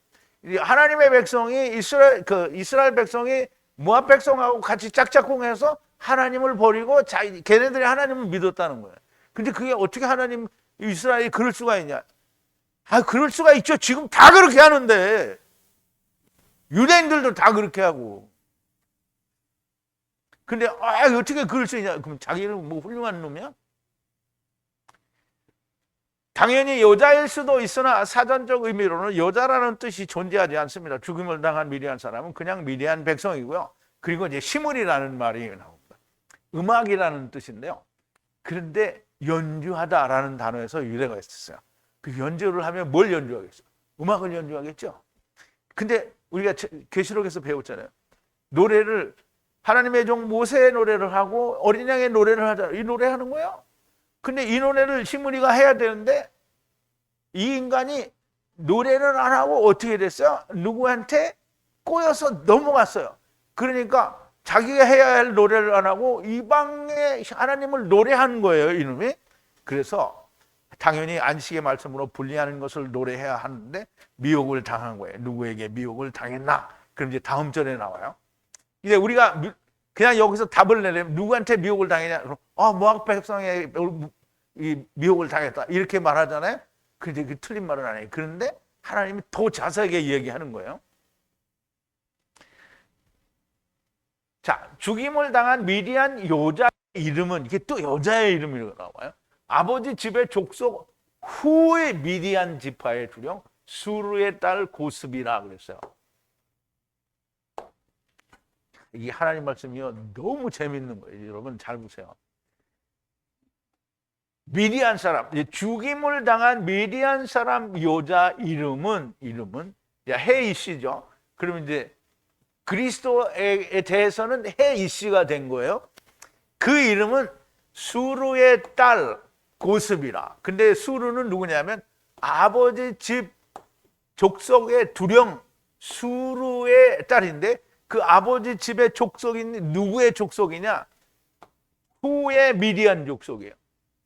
Speaker 1: 하나님의 백성이 이스라엘 백성이 모압 백성하고 같이 짝짝꿍해서 하나님을 버리고 걔네들이 하나님을 믿었다는 거예요. 근데 그게 어떻게 이스라엘이 그럴 수가 있냐? 그럴 수가 있죠. 지금 다 그렇게 하는데. 유대인들도 다 그렇게 하고. 근데, 어떻게 그럴 수 있냐? 그럼 자기는 뭐 훌륭한 놈이야? 당연히 여자일 수도 있으나 사전적 의미로는 여자라는 뜻이 존재하지 않습니다. 죽임을 당한 미디안 사람은 그냥 미디안 백성이고요. 그리고 이제 시므리라는 말이 나옵니다. 음악이라는 뜻인데요. 그런데 연주하다라는 단어에서 유래가 있었어요. 그 연주를 하면 뭘 연주하겠어요? 음악을 연주하겠죠. 근데 우리가 계시록에서 배웠잖아요. 노래를 하나님의 종 모세의 노래를 하고 어린 양의 노래를 하자. 이 노래하는 거예요. 근데 이 노래를 시므리가 해야 되는데 이 인간이 노래는 안 하고 어떻게 됐어요? 누구한테 꼬여서 넘어갔어요. 그러니까 자기가 해야 할 노래를 안 하고 이방의 하나님을 노래하는 거예요, 이놈이. 그래서 당연히 안식의 말씀으로 분리하는 것을 노래해야 하는데 미혹을 당한 거예요. 누구에게 미혹을 당했나? 그럼 이제 다음 절에 나와요. 이제 우리가 그냥 여기서 답을 내려면 누구한테 미혹을 당했냐? 모압 백성의 미혹을 당했다. 이렇게 말하잖아요. 근데 그 틀린 말은 아니에요. 그런데 하나님이 더 자세하게 얘기하는 거예요. 자, 죽임을 당한 미디안 여자의 이름은 이게 또 여자의 이름이 나와요. 아버지 집의 족속 후의 미디안 지파의 주령 수르의 딸 고스비라 그랬어요. 이게 하나님 말씀이요 너무 재밌는 거예요. 여러분 잘 보세요. 미디안 사람, 죽임을 당한 미디안 사람 여자 이름은 헤이시죠. 그러면 이제 그리스도에 대해서는 헤이시가 된 거예요. 그 이름은 수르의 딸 고스비라. 근데 수르는 누구냐면 아버지 집 족속의 두령 수르의 딸인데 그 아버지 집의 족속인 누구의 족속이냐? 후의 미디안 족속이에요.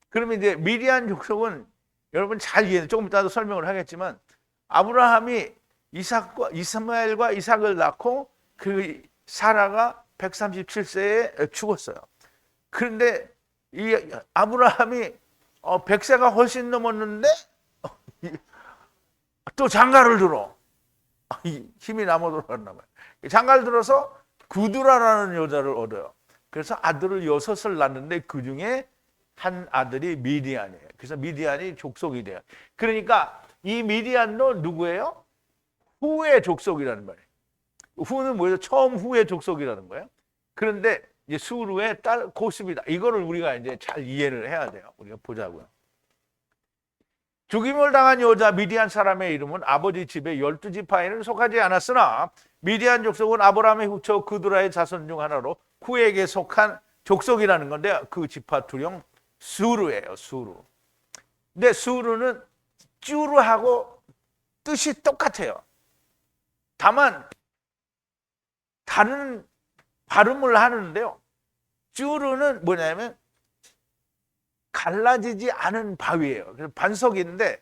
Speaker 1: 그러면 이제 미디안 족속은 여러분 잘 이해해요. 조금 이따도 설명을 하겠지만 아브라함이 이스마엘과 이삭을 낳고 그 사라가 137세에 죽었어요. 그런데 이 아브라함이 100세가 훨씬 넘었는데 또 장가를 들어. 힘이 남아 돌아갔나 봐요. 장가를 들어서 구두라라는 여자를 얻어요. 그래서 아들을 6을 낳는데 그 중에 한 아들이 미디안이에요. 그래서 미디안이 족속이 돼요. 그러니까 이 미디안도 누구예요? 후의 족속이라는 말이에요. 후는 뭐예요? 처음 후의 족속이라는 거예요. 그런데 이제 수루의 딸 고스비다. 이거를 우리가 이제 잘 이해를 해야 돼요. 우리가 보자고요. 죽임을 당한 여자 미디안 사람의 이름은 아버지 집의 12지파에는 속하지 않았으나 미디안 족속은 아브라함의 후처 그두라의 자손 중 하나로 후에게 속한 족속이라는 건데 그 지파 두령 수루예요. 수루. 근데 수루는 쭈루하고 뜻이 똑같아요. 다만 다른 발음을 하는데요. 쭈루는 뭐냐면 갈라지지 않은 바위예요. 그래서 반석인데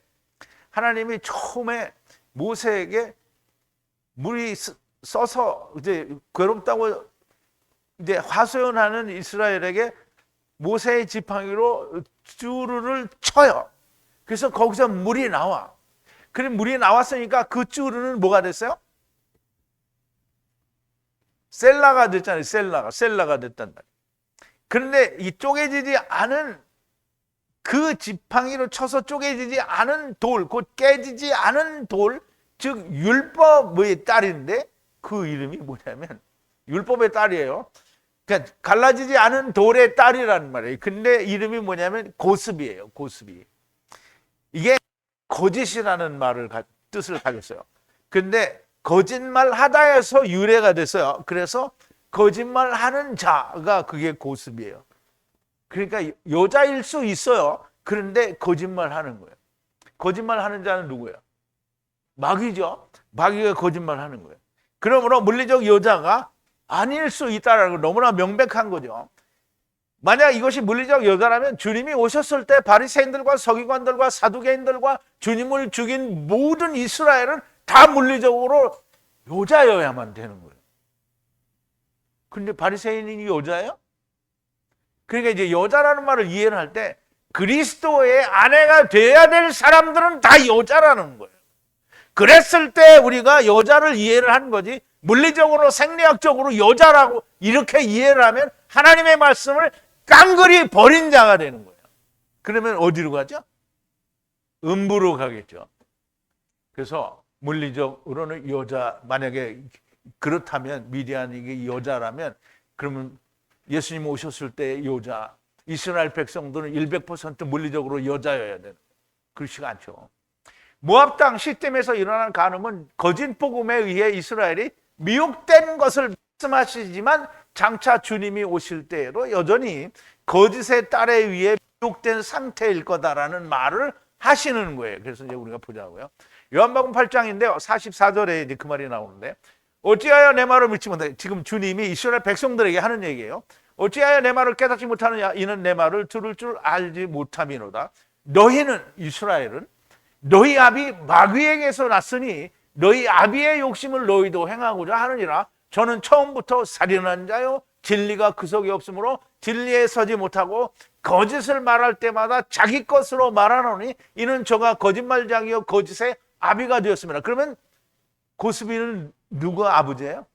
Speaker 1: 하나님이 처음에 모세에게 물이 써서 이제 괴롭다고 이제 하소연하는 이스라엘에게 모세의 지팡이로 쭈루를 쳐요. 그래서 거기서 물이 나와. 그래 물이 나왔으니까 그 쭈루는 뭐가 됐어요? 셀라가 됐잖아요. 셀라가 됐단 말이에요. 그런데 이 쪼개지지 않은 그 지팡이로 쳐서 쪼개지지 않은 돌, 곧 깨지지 않은 돌, 즉 율법의 딸인데 그 이름이 뭐냐면 율법의 딸이에요. 그러니까 갈라지지 않은 돌의 딸이라는 말이에요. 근데 이름이 뭐냐면 고스비예요. 고스비. 이게 거짓이라는 말을 뜻을 가졌어요. 근데 거짓말하다에서 유래가 됐어요. 그래서 거짓말하는 자가 그게 고스비예요. 그러니까 여자일 수 있어요. 그런데 거짓말하는 거예요. 거짓말하는 자는 누구예요? 마귀죠. 마귀가 거짓말하는 거예요. 그러므로 물리적 여자가 아닐 수 있다는 건 너무나 명백한 거죠. 만약 이것이 물리적 여자라면 주님이 오셨을 때 바리새인들과 서기관들과 사두개인들과 주님을 죽인 모든 이스라엘은 다 물리적으로 여자여야만 되는 거예요. 근데 바리새인이 여자예요? 그러니까 이제 여자라는 말을 이해를 할 때 그리스도의 아내가 돼야 될 사람들은 다 여자라는 거예요. 그랬을 때 우리가 여자를 이해를 하는 거지 물리적으로 생리학적으로 여자라고 이렇게 이해를 하면 하나님의 말씀을 깡그리 버린 자가 되는 거예요. 그러면 어디로 가죠? 음부로 가겠죠. 그래서 물리적으로는 여자, 만약에 그렇다면 미디안이 여자라면 그러면 예수님 오셨을 때 여자, 이스라엘 백성들은 100% 물리적으로 여자여야 되는 거예요. 그렇지가 않죠. 모압 땅 시딤에서 일어난 간음은 거짓 복음에 의해 이스라엘이 미혹된 것을 말씀하시지만 장차 주님이 오실 때에도 여전히 거짓의 딸에 의해 미혹된 상태일 거다라는 말을 하시는 거예요. 그래서 이제 우리가 보자고요. 요한복음 8장인데요. 44절에 이제 그 말이 나오는데 어찌하여 내 말을 믿지 못하냐. 지금 주님이 이스라엘 백성들에게 하는 얘기예요. 어찌하여 내 말을 깨닫지 못하느냐. 이는 내 말을 들을 줄 알지 못함이로다. 너희는 이스라엘은 너희 아비 마귀에게서 났으니 너희 아비의 욕심을 너희도 행하고자 하느니라. 저는 처음부터 살인한 자요 진리가 그 속에 없으므로 진리에 서지 못하고 거짓을 말할 때마다 자기 것으로 말하노니 이는 저가 거짓말장이요 거짓의 아비가 되었습니다. 그러면 고스비는 누가 아버지예요?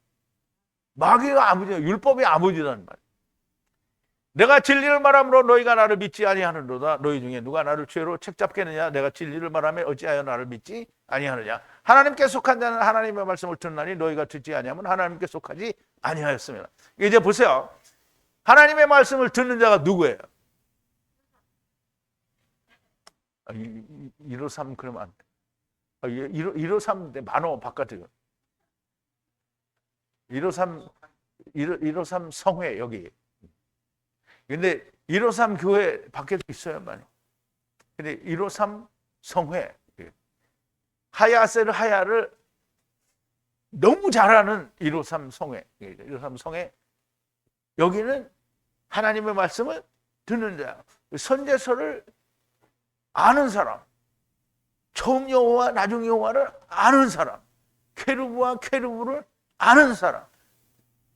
Speaker 1: 마귀가 아버지예요. 율법이 아버지라는 말이에요. 내가 진리를 말함으로 너희가 나를 믿지 아니하느로다. 너희 중에 누가 나를 죄로 책잡겠느냐. 내가 진리를 말하며 어찌하여 나를 믿지 아니하느냐. 하나님께 속한 자는 하나님의 말씀을 듣나니 너희가 듣지 아니하면 하나님께 속하지 아니하였습니다. 이제 보세요. 하나님의 말씀을 듣는 자가 누구예요? 153 그러면 안 돼. 153 많어 바깥에. 153 성회 여기. 근데 153 교회 밖에도 있어요, 많이. 근데 153 성회. 하야를 너무 잘하는 153 성회. 153 성회. 여기는 하나님의 말씀을 듣는 자. 선제서를 아는 사람. 처음 여호와 나중 여호와를 아는 사람. 케루브와 케루브를 아는 사람.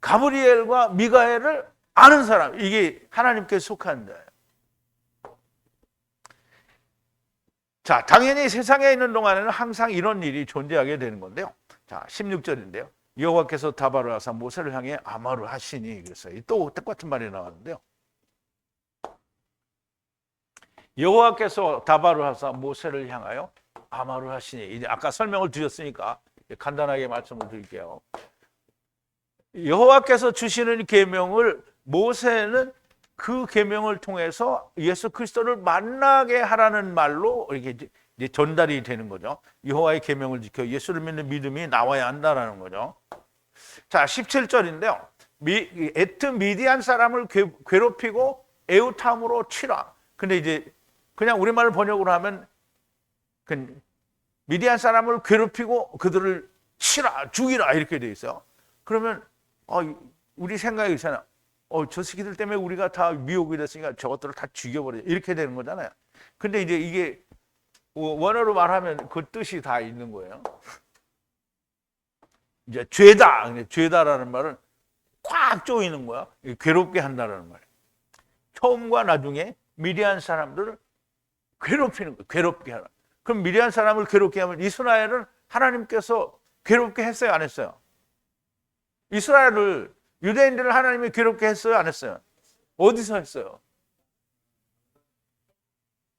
Speaker 1: 가브리엘과 미가엘을 아는 사람. 이게 하나님께 속한 자예요. 자, 당연히 세상에 있는 동안에는 항상 이런 일이 존재하게 되는 건데요. 자, 16절인데요. 여호와께서 다발을 하사 모세를 향해 아마루 하시니, 그랬어요. 또 똑같은 말이 나왔는데요. 여호와께서 다발을 하사 모세를 향하여 아마루 하시니, 이제 아까 설명을 드렸으니까 간단하게 말씀을 드릴게요. 여호와께서 주시는 계명을 모세는 그 계명을 통해서 예수 그리스도를 만나게 하라는 말로 이렇게 이제 전달이 되는 거죠. 여호와의 계명을 지켜 예수를 믿는 믿음이 나와야 한다라는 거죠. 자, 17절인데요. 에트 미디안 사람을 괴롭히고 에우탐으로 치라. 근데 이제 그냥 우리말을 번역으로 하면 미디안 사람을 괴롭히고 그들을 치라, 죽이라 이렇게 돼 있어요. 그러면 우리 생각이 있잖아요. 저 새끼들 때문에 우리가 다 미혹이 됐으니까 저것들을 다 죽여버려. 이렇게 되는 거잖아요. 근데 이제 이게 원어로 말하면 그 뜻이 다 있는 거예요. 이제 죄다. 죄다라는 말은 꽉 조이는 거야. 괴롭게 한다라는 말이에요. 처음과 나중에 미디안 사람들을 괴롭히는 거예요. 괴롭게 하라. 그럼 미디안 사람을 괴롭게 하면 이스라엘은 하나님께서 괴롭게 했어요, 안 했어요? 이스라엘을, 유대인들을 하나님이 괴롭게 했어요, 안 했어요? 어디서 했어요?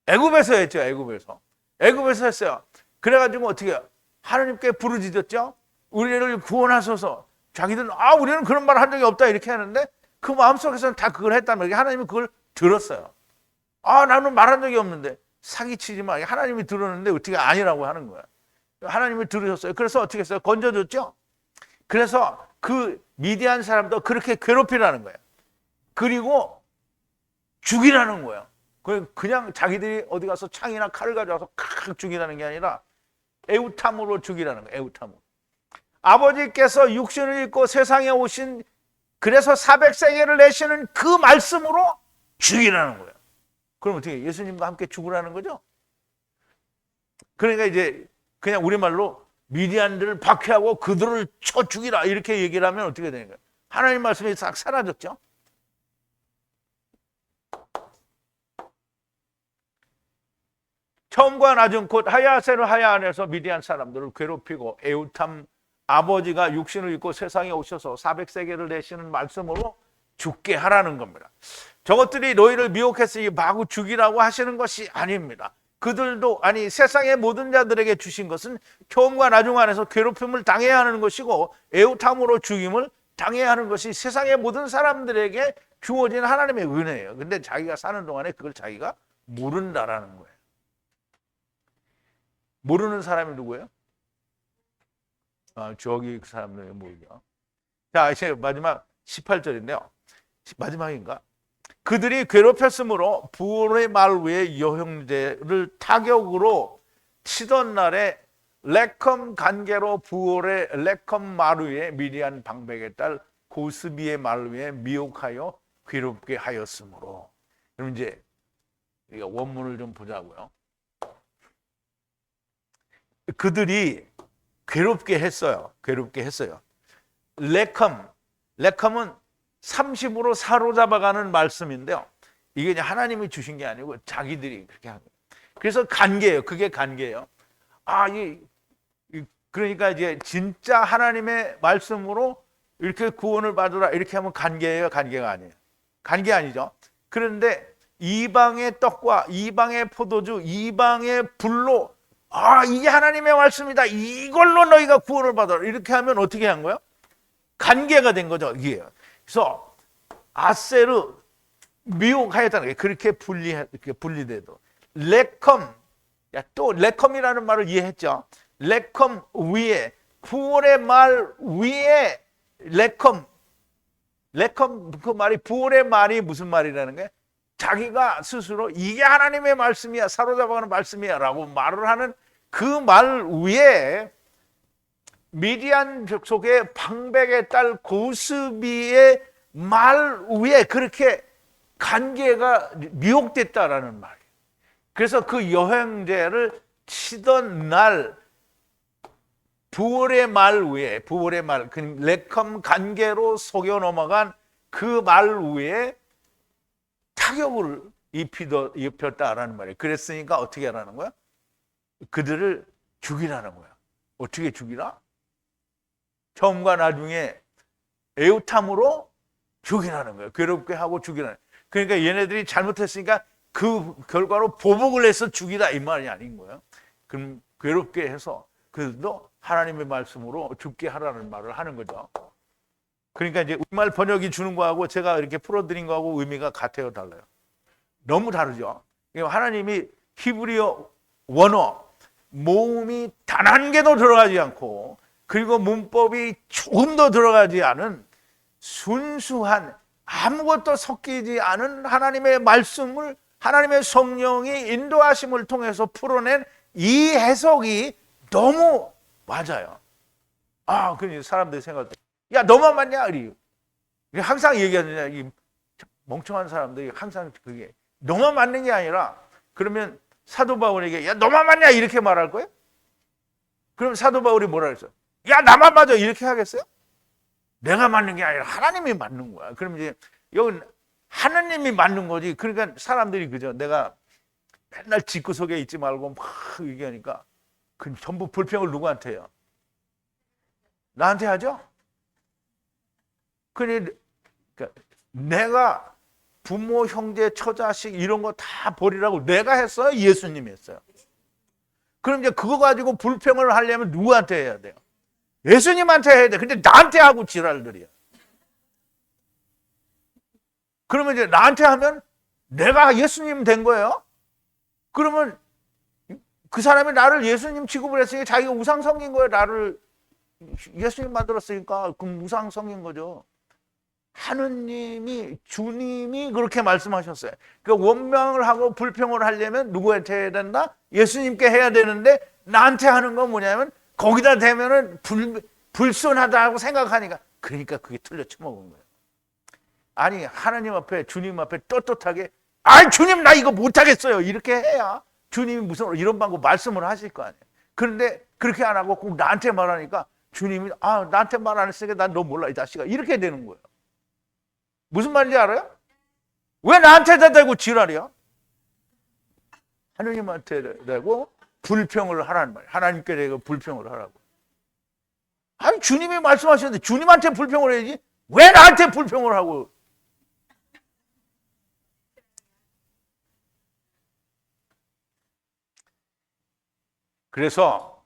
Speaker 1: 애굽에서 했죠. 애굽에서 했어요. 그래가지고 어떻게 해요? 하나님께 부르짖었죠. 우리를 구원하소서. 자기들은 우리는 그런 말 한 적이 없다 이렇게 하는데 그 마음속에서는 다 그걸 했단 말이에요. 하나님이 그걸 들었어요. 나는 말한 적이 없는데. 사기치지 마. 하나님이 들었는데 어떻게 아니라고 하는 거야. 하나님이 들으셨어요. 그래서 어떻게 했어요? 건져줬죠. 그래서 그 미디안 사람도 그렇게 괴롭히라는 거예요. 그리고 죽이라는 거예요. 그냥 자기들이 어디 가서 창이나 칼을 가져와서 칵 죽이라는 게 아니라 에우탐으로 죽이라는 거예요. 에우탐으로. 아버지께서 육신을 입고 세상에 오신, 그래서 400세계를 내시는 그 말씀으로 죽이라는 거예요. 그럼 어떻게 예수님과 함께 죽으라는 거죠? 그러니까 이제 그냥 우리말로 미디안들을 박해하고 그들을 쳐 죽이라 이렇게 얘기를 하면 어떻게 되는 거예요? 하나님 말씀이 싹 사라졌죠? 처음과 나중 곧 하야세르 하야안에서 미디안 사람들을 괴롭히고 에우탐 아버지가 육신을 입고 세상에 오셔서 400세계를 내시는 말씀으로 죽게 하라는 겁니다. 저것들이 너희를 미혹했으니 마구 죽이라고 하시는 것이 아닙니다. 그들도, 세상의 모든 자들에게 주신 것은 처음과 나중 안에서 괴롭힘을 당해야 하는 것이고 에우탐으로 죽임을 당해야 하는 것이 세상의 모든 사람들에게 주어진 하나님의 은혜예요. 근데 자기가 사는 동안에 그걸 자기가 모른다라는 거예요. 모르는 사람이 누구예요? 저기 그 사람들이 모르죠. 자, 이제 마지막 18절인데요. 마지막인가? 그들이 괴롭혔으므로 부올의 말 위에 여형제를 타격으로 치던 날에 레컴 간계로 부올의 레컴 말 위에 미디안 방백의 딸 고스비의 말 위에 미혹하여 괴롭게 하였으므로. 그럼 이제 원문을 좀 보자고요. 그들이 괴롭게 했어요. 레컴은 30으로 사로잡아가는 말씀인데요. 이게 이제 하나님이 주신 게 아니고 자기들이 그렇게 한 거예요. 그래서 간계예요. 그게 간계예요. 그러니까 이제 진짜 하나님의 말씀으로 이렇게 구원을 받으라 이렇게 하면 간계예요, 간계가 아니에요. 간계 아니죠. 그런데 이방의 떡과 이방의 포도주, 이방의 불로 이게 하나님의 말씀이다. 이걸로 너희가 구원을 받아라. 이렇게 하면 어떻게 한 거예요? 간계가 된 거죠. 이게. 그래서 아세르 미혹하였다는 게 그렇게 분리돼도 레컴, 또 레컴이라는 말을 이해했죠. 레컴 위에, 부올의 말 위에 레컴 그 말이, 부올의 말이 무슨 말이라는 거예요? 자기가 스스로 이게 하나님의 말씀이야, 사로잡아가는 말씀이야 라고 말을 하는 그 말 위에 미디안 족속의 방백의 딸 고스비의 말 위에 그렇게 간계가 미혹됐다라는 말이에요. 그래서 그 여행제를 치던 날 부올의 말 위에, 레컴 간계로 속여 넘어간 그 말 위에 타격을 입혔다라는 말이에요. 그랬으니까 어떻게 하라는 거야? 그들을 죽이라는 거야. 어떻게 죽이라? 처음과 나중에 애우탐으로 죽이라는 거예요. 괴롭게 하고 죽이라는 거예요. 그러니까 얘네들이 잘못했으니까 그 결과로 보복을 해서 죽이라 이 말이 아닌 거예요. 그럼 괴롭게 해서 그들도 하나님의 말씀으로 죽게 하라는 말을 하는 거죠. 그러니까 이제 우리말 번역이 주는 거하고 제가 이렇게 풀어드린 거하고 의미가 같아요, 달라요? 너무 다르죠. 하나님이 히브리어 원어 모음이 단 한 개도 들어가지 않고 그리고 문법이 조금도 들어가지 않은 순수한 아무것도 섞이지 않은 하나님의 말씀을 하나님의 성령이 인도하심을 통해서 풀어낸 이 해석이 너무 맞아요. 그 사람들이 생각할 때, 야, 너만 맞냐? 항상 얘기하는 이 멍청한 사람들이 항상 그게 너만 맞는 게 아니라 그러면 사도 바울에게 야, 너만 맞냐? 이렇게 말할 거예요? 그럼 사도 바울이 뭐라 그랬어요? 야, 나만 맞아. 이렇게 하겠어요? 내가 맞는 게 아니라 하나님이 맞는 거야. 그럼 이제 여기 하나님이 맞는 거지. 그러니까 사람들이 그죠. 내가 맨날 집구석에 있지 말고 막 얘기하니까 그 전부 불평을 누구한테 해요? 나한테 하죠? 그러니까 내가 부모, 형제, 처자식 이런 거 다 버리라고 내가 했어요? 예수님이 했어요? 그럼 이제 그거 가지고 불평을 하려면 누구한테 해야 돼요? 예수님한테 해야 돼. 근데 나한테 하고 지랄들이야. 그러면 이제 나한테 하면 내가 예수님 된 거예요? 그러면 그 사람이 나를 예수님 취급을 했으니까 자기가 우상 섬긴 거예요. 나를 예수님 만들었으니까 그럼 우상 섬긴 거죠. 하느님이 주님이 그렇게 말씀하셨어요. 그러니까 원망을 하고 불평을 하려면 누구한테 해야 된다? 예수님께 해야 되는데 나한테 하는 건 뭐냐면 거기다 대면은 불순하다고 생각하니까 그러니까 그게 틀려 쳐먹은 거예요. 아니 하나님 앞에 주님 앞에 떳떳하게 주님 나 이거 못하겠어요 이렇게 해야 주님이 무슨 이런 방법 말씀을 하실 거 아니에요. 그런데 그렇게 안 하고 꼭 나한테 말하니까 주님이 나한테 말 안 했으니까 난 너 몰라 이 자식아 이렇게 되는 거예요. 무슨 말인지 알아요? 왜 나한테다 대고 지랄이야? 하느님한테 대고 불평을 하라는 말이에요. 하나님께 대고 불평을 하라고. 주님이 말씀하셨는데 주님한테 불평을 해야지 왜 나한테 불평을 하고. 그래서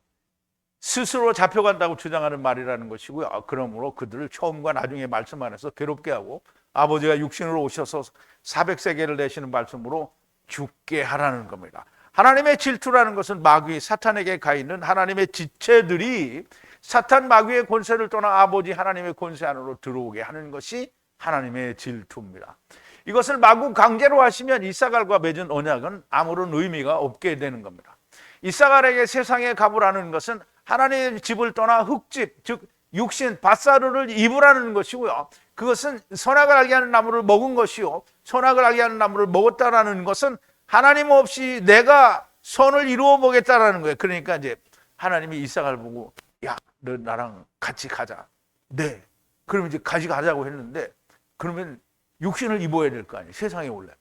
Speaker 1: 스스로 잡혀간다고 주장하는 말이라는 것이고요. 그러므로 그들을 처음과 나중에 말씀 안에서 괴롭게 하고 아버지가 육신으로 오셔서 400세계를 내시는 말씀으로 죽게 하라는 겁니다. 하나님의 질투라는 것은 마귀 사탄에게 가 있는 하나님의 지체들이 사탄 마귀의 권세를 떠나 아버지 하나님의 권세 안으로 들어오게 하는 것이 하나님의 질투입니다. 이것을 마구 강제로 하시면 이사갈과 맺은 언약은 아무런 의미가 없게 되는 겁니다. 이사갈에게 세상에 가보라는 것은 하나님의 집을 떠나 흙집, 즉 육신, 밧사르를 입으라는 것이고요. 그것은 선악을 알게 하는 나무를 먹은 것이요. 선악을 알게 하는 나무를 먹었다라는 것은 하나님 없이 내가 선을 이루어 보겠다라는 거예요. 그러니까 이제 하나님이 이삭을 보고 야, 너 나랑 같이 가자. 네. 그러면 이제 같이 가자고 했는데 그러면 육신을 입어야 될 거 아니에요. 세상에 올래.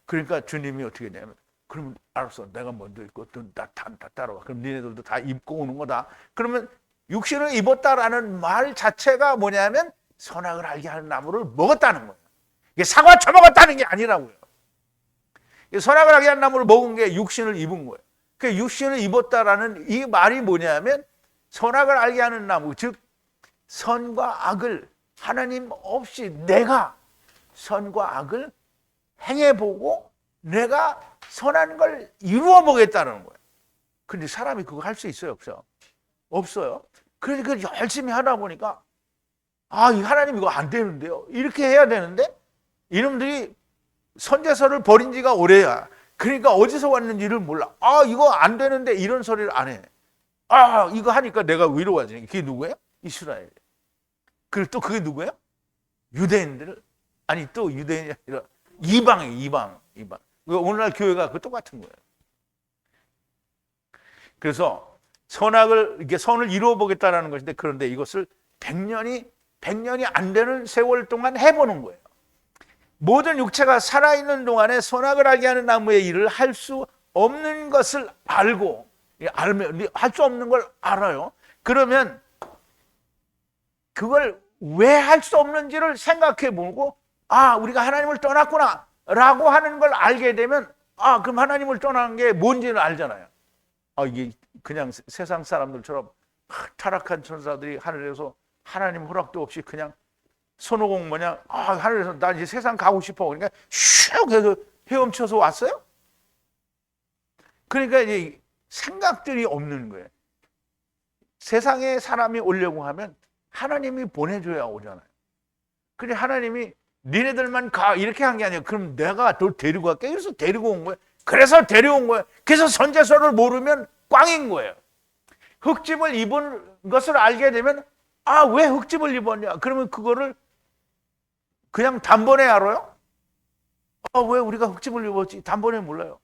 Speaker 1: 그러니까 주님이 어떻게 했냐면 그러면 알았어. 내가 먼저 입고 다 따라와. 그럼 니네들도 다 입고 오는 거다. 그러면 육신을 입었다라는 말 자체가 뭐냐면 선악을 알게 하는 나무를 먹었다는 거예요. 이게 사과 처먹었다는 게 아니라고요. 선악을 알게 하는 나무를 먹은 게 육신을 입은 거예요. 그 육신을 입었다라는 이 말이 뭐냐면 선악을 알게 하는 나무, 즉 선과 악을 하나님 없이 내가 선과 악을 행해보고 내가 선한 걸 이루어 보겠다는 거예요. 근데 사람이 그거 할 수 있어요, 없어요? 없어요. 그래서 그 열심히 하다 보니까 이 하나님 이거 안 되는데요. 이렇게 해야 되는데 이놈들이 선제서를 버린 지가 오래야. 그러니까 어디서 왔는지를 몰라. 이거 안 되는데 이런 소리를 안 해. 이거 하니까 내가 위로하지. 그게 누구예요? 이스라엘. 그리고 또 그게 누구예요? 유대인들을 아니 또 유대인이 아니라 이방이에요. 이방. 오늘날 교회가 그 똑같은 거예요. 그래서 이렇게 선을 이루어 보겠다라는 것인데 그런데 이것을 100년이 안 되는 세월 동안 해보는 거예요. 모든 육체가 살아있는 동안에 선악을 알게 하는 나무의 일을 할 수 없는 것을 알고 알면 할 수 없는 걸 알아요. 그러면 그걸 왜 할 수 없는지를 생각해 보고 우리가 하나님을 떠났구나 라고 하는 걸 알게 되면 그럼 하나님을 떠난 게 뭔지를 알잖아요. 이게 그냥 세상 사람들처럼 타락한 천사들이 하늘에서 하나님 허락도 없이 그냥 손오공 뭐냐 하늘에서 나 이제 세상 가고 싶어 그러니까 슉 해서 헤엄쳐서 왔어요. 그러니까 이제 생각들이 없는 거예요. 세상에 사람이 오려고 하면 하나님이 보내줘야 오잖아요. 근데 하나님이 니네들만 가 이렇게 한 게 아니에요. 그럼 내가 너 데리고 갈게. 그래서 데리고 온 거예요. 그래서 데려온 거예요. 그래서 선제서를 모르면 꽝인 거예요. 흙집을 입은 것을 알게 되면 왜 흙집을 입었냐? 그러면 그거를 그냥 단번에 알아요? 왜 우리가 흙집을 입었지? 단번에 몰라요.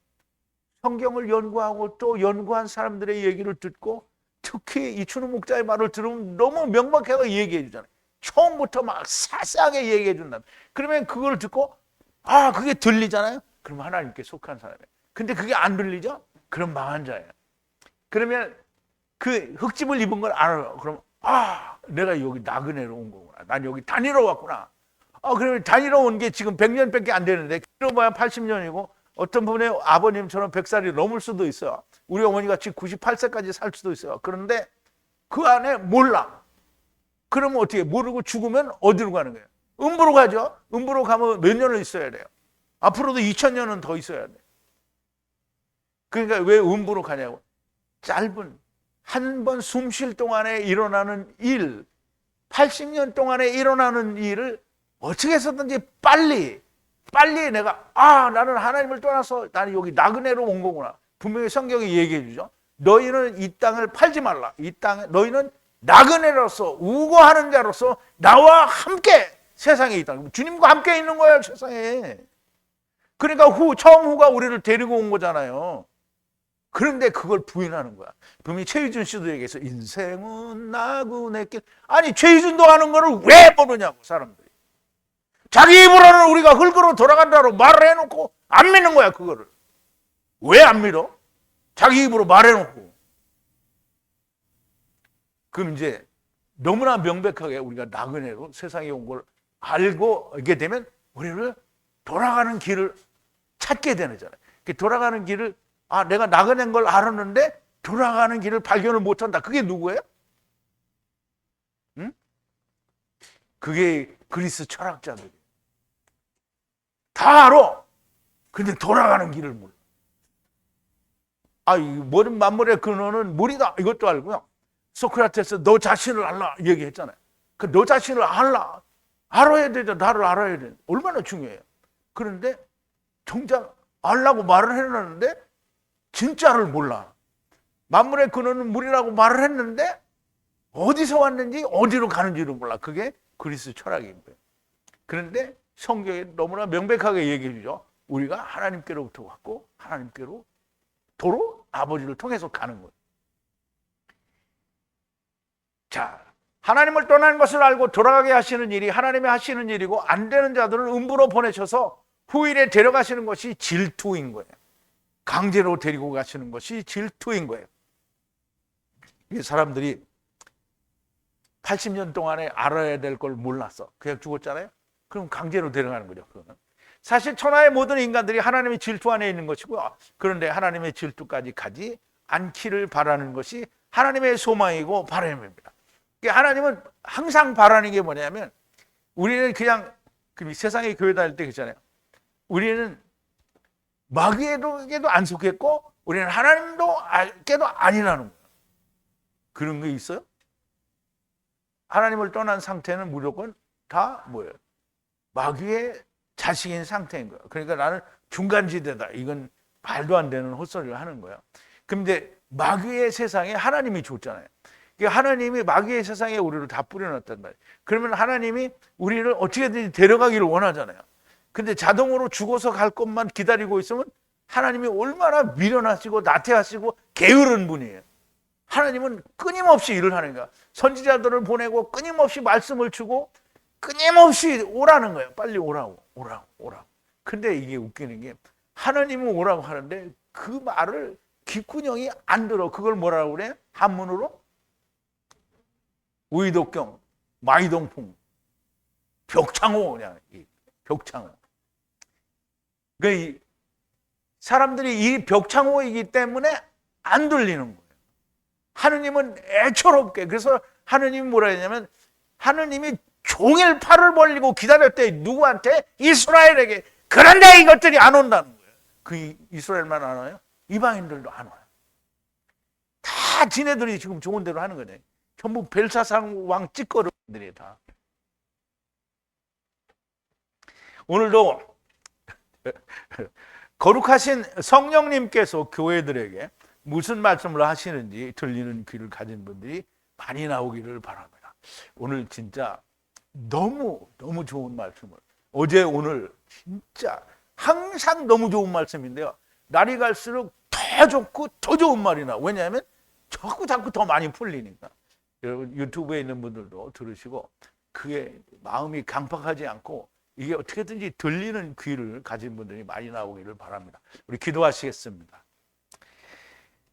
Speaker 1: 성경을 연구하고 또 연구한 사람들의 얘기를 듣고 특히 이춘우 목자의 말을 들으면 너무 명확하게 얘기해 주잖아요. 처음부터 막 자세하게 얘기해 준다. 그러면 그걸 듣고 그게 들리잖아요. 그럼 하나님께 속한 사람이에요. 근데 그게 안 들리죠? 그럼 망한 자예요. 그러면 그 흙집을 입은 걸 알아요. 그럼 내가 여기 나그네로 온 거구나. 난 여기 다니러 왔구나. 그러면 다니러 온 게 지금 100년밖에 안 되는데 길어봐야 80년이고 어떤 분의 아버님처럼 100살이 넘을 수도 있어요. 우리 어머니가 지금 98세까지 살 수도 있어요. 그런데 그 안에 몰라. 그러면 어떻게 모르고 죽으면 어디로 가는 거예요? 음부로 가죠. 음부로 가면 몇 년을 있어야 돼요? 앞으로도 2000년은 더 있어야 돼요. 그러니까 왜 음부로 가냐고. 짧은 한 번 숨 쉴 동안에 일어나는 일, 80년 동안에 일어나는 일을 어떻게 해서든지 빨리 내가 나는 하나님을 떠나서 나는 여기 나그네로 온 거구나. 분명히 성경이 얘기해 주죠. 너희는 이 땅을 팔지 말라. 이 땅에 너희는 나그네로서 우거하는 자로서 나와 함께 세상에 있다. 주님과 함께 있는 거예요, 세상에. 그러니까 처음 후가 우리를 데리고 온 거잖아요. 그런데 그걸 부인하는 거야. 분명히 최희준 씨도 얘기해서 인생은 나그네길. 아니 최희준도 하는 거를 왜 모르냐고 사람들이. 자기 입으로는 우리가 흙으로 돌아간다고 말을 해놓고 안 믿는 거야 그거를. 왜 안 믿어? 자기 입으로 말해놓고. 그럼 이제 너무나 명백하게 우리가 나그네로 세상에 온 걸 알게 되면 우리를 돌아가는 길을 찾게 되잖아요. 돌아가는 길을 내가 나그네인 걸 알았는데 돌아가는 길을 발견을 못한다. 그게 누구예요? 응? 그게 그리스 철학자들이에요. 다 알아. 근데 돌아가는 길을 몰라. 모든 만물의 근원은 물이다. 이것도 알고요. 소크라테스 너 자신을 알라 얘기했잖아요. 너 자신을 알아야 되죠. 나를 알아야 돼. 얼마나 중요해요. 그런데 정작 알라고 말을 해놨는데 진짜를 몰라. 만물의 근원은 물이라고 말을 했는데 어디서 왔는지 어디로 가는지를 몰라. 그게 그리스 철학인 거예요. 그런데 성경에 너무나 명백하게 얘기해 주죠. 우리가 하나님께로부터 왔고 하나님께로 도로 아버지를 통해서 가는 거예요. 자, 하나님을 떠나는 것을 알고 돌아가게 하시는 일이 하나님이 하시는 일이고 안 되는 자들을 음부로 보내셔서 후일에 데려가시는 것이 질투인 거예요. 강제로 데리고 가시는 것이 질투인 거예요. 이 사람들이 80년 동안에 알아야 될 걸 몰랐어. 그냥 죽었잖아요. 그럼 강제로 데려가는 거죠. 그거는. 사실 천하의 모든 인간들이 하나님의 질투 안에 있는 것이고요. 그런데 하나님의 질투까지 가지 않기를 바라는 것이 하나님의 소망이고 바람입니다. 하나님은 항상 바라는 게 뭐냐면 우리는 그냥 세상에 교회 다닐 때 그렇잖아요. 우리는 마귀에게도 안 속했고 우리는 하나님께도 아니라는 거예요. 그런 게 있어요? 하나님을 떠난 상태는 무조건 다 뭐예요? 마귀의 자식인 상태인 거예요. 그러니까 나는 중간지대다. 이건 말도 안 되는 헛소리를 하는 거예요. 근데 마귀의 세상에 하나님이 줬잖아요. 하나님이 마귀의 세상에 우리를 다 뿌려놨단 말이에요. 그러면 하나님이 우리를 어떻게든지 데려가기를 원하잖아요. 근데 자동으로 죽어서 갈 것만 기다리고 있으면 하나님이 얼마나 미련하시고 나태하시고 게으른 분이에요. 하나님은 끊임없이 일을 하는 거야. 선지자들을 보내고 끊임없이 말씀을 주고 끊임없이 오라는 거예요. 빨리 오라고. 근데 이게 웃기는 게 하나님은 오라고 하는데 그 말을 귓구녕이 안 들어. 그걸 뭐라고 그래? 한문으로 우이독경, 마이동풍, 벽창호. 그냥 벽창호. 그러니까 사람들이 이 벽창호이기 때문에 안 들리는 거예요. 하느님은 애처롭게. 그래서 하느님이 뭐라 했냐면, 하느님이 종일 팔을 벌리고 기다렸대. 누구한테? 이스라엘에게. 그런데 이것들이 안 온다는 거예요. 그 이스라엘만 안 와요? 이방인들도 안 와요. 다 지네들이 지금 좋은 대로 하는 거네. 전부 벨사상 왕 찌꺼리들이 다. 오늘도 거룩하신 성령님께서 교회들에게 무슨 말씀을 하시는지 들리는 귀를 가진 분들이 많이 나오기를 바랍니다. 오늘 진짜 너무 좋은 말씀을, 어제 오늘 진짜 항상 너무 좋은 말씀인데요, 날이 갈수록 더 좋고 더 좋은 말이 나와요. 왜냐하면 자꾸 더 많이 풀리니까. 여러분 유튜브에 있는 분들도 들으시고 그게 마음이 강팍하지 않고 이게 어떻게든지 들리는 귀를 가진 분들이 많이 나오기를 바랍니다. 우리 기도하시겠습니다.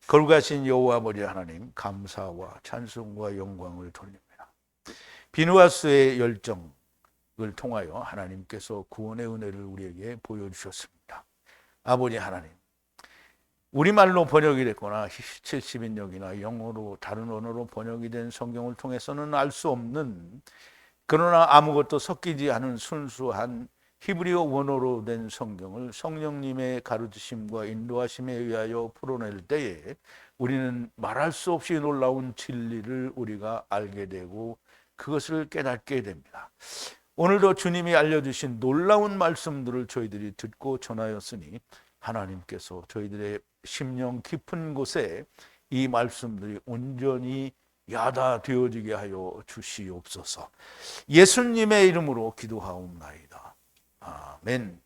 Speaker 1: 거룩하신 여호와 아버지 하나님, 감사와 찬송과 영광을 돌립니다. 비누와 수의 열정을 통하여 하나님께서 구원의 은혜를 우리에게 보여주셨습니다. 아버지 하나님, 우리말로 번역이 됐거나 70인역이나 영어로 다른 언어로 번역이 된 성경을 통해서는 알 수 없는, 그러나 아무것도 섞이지 않은 순수한 히브리어 원어로 된 성경을 성령님의 가르치심과 인도하심에 의하여 풀어낼 때에 우리는 말할 수 없이 놀라운 진리를 우리가 알게 되고 그것을 깨닫게 됩니다. 오늘도 주님이 알려주신 놀라운 말씀들을 저희들이 듣고 전하였으니 하나님께서 저희들의 심령 깊은 곳에 이 말씀들이 온전히 야다되어지게 하여 주시옵소서. 예수님의 이름으로 기도하옵나이다. 아멘.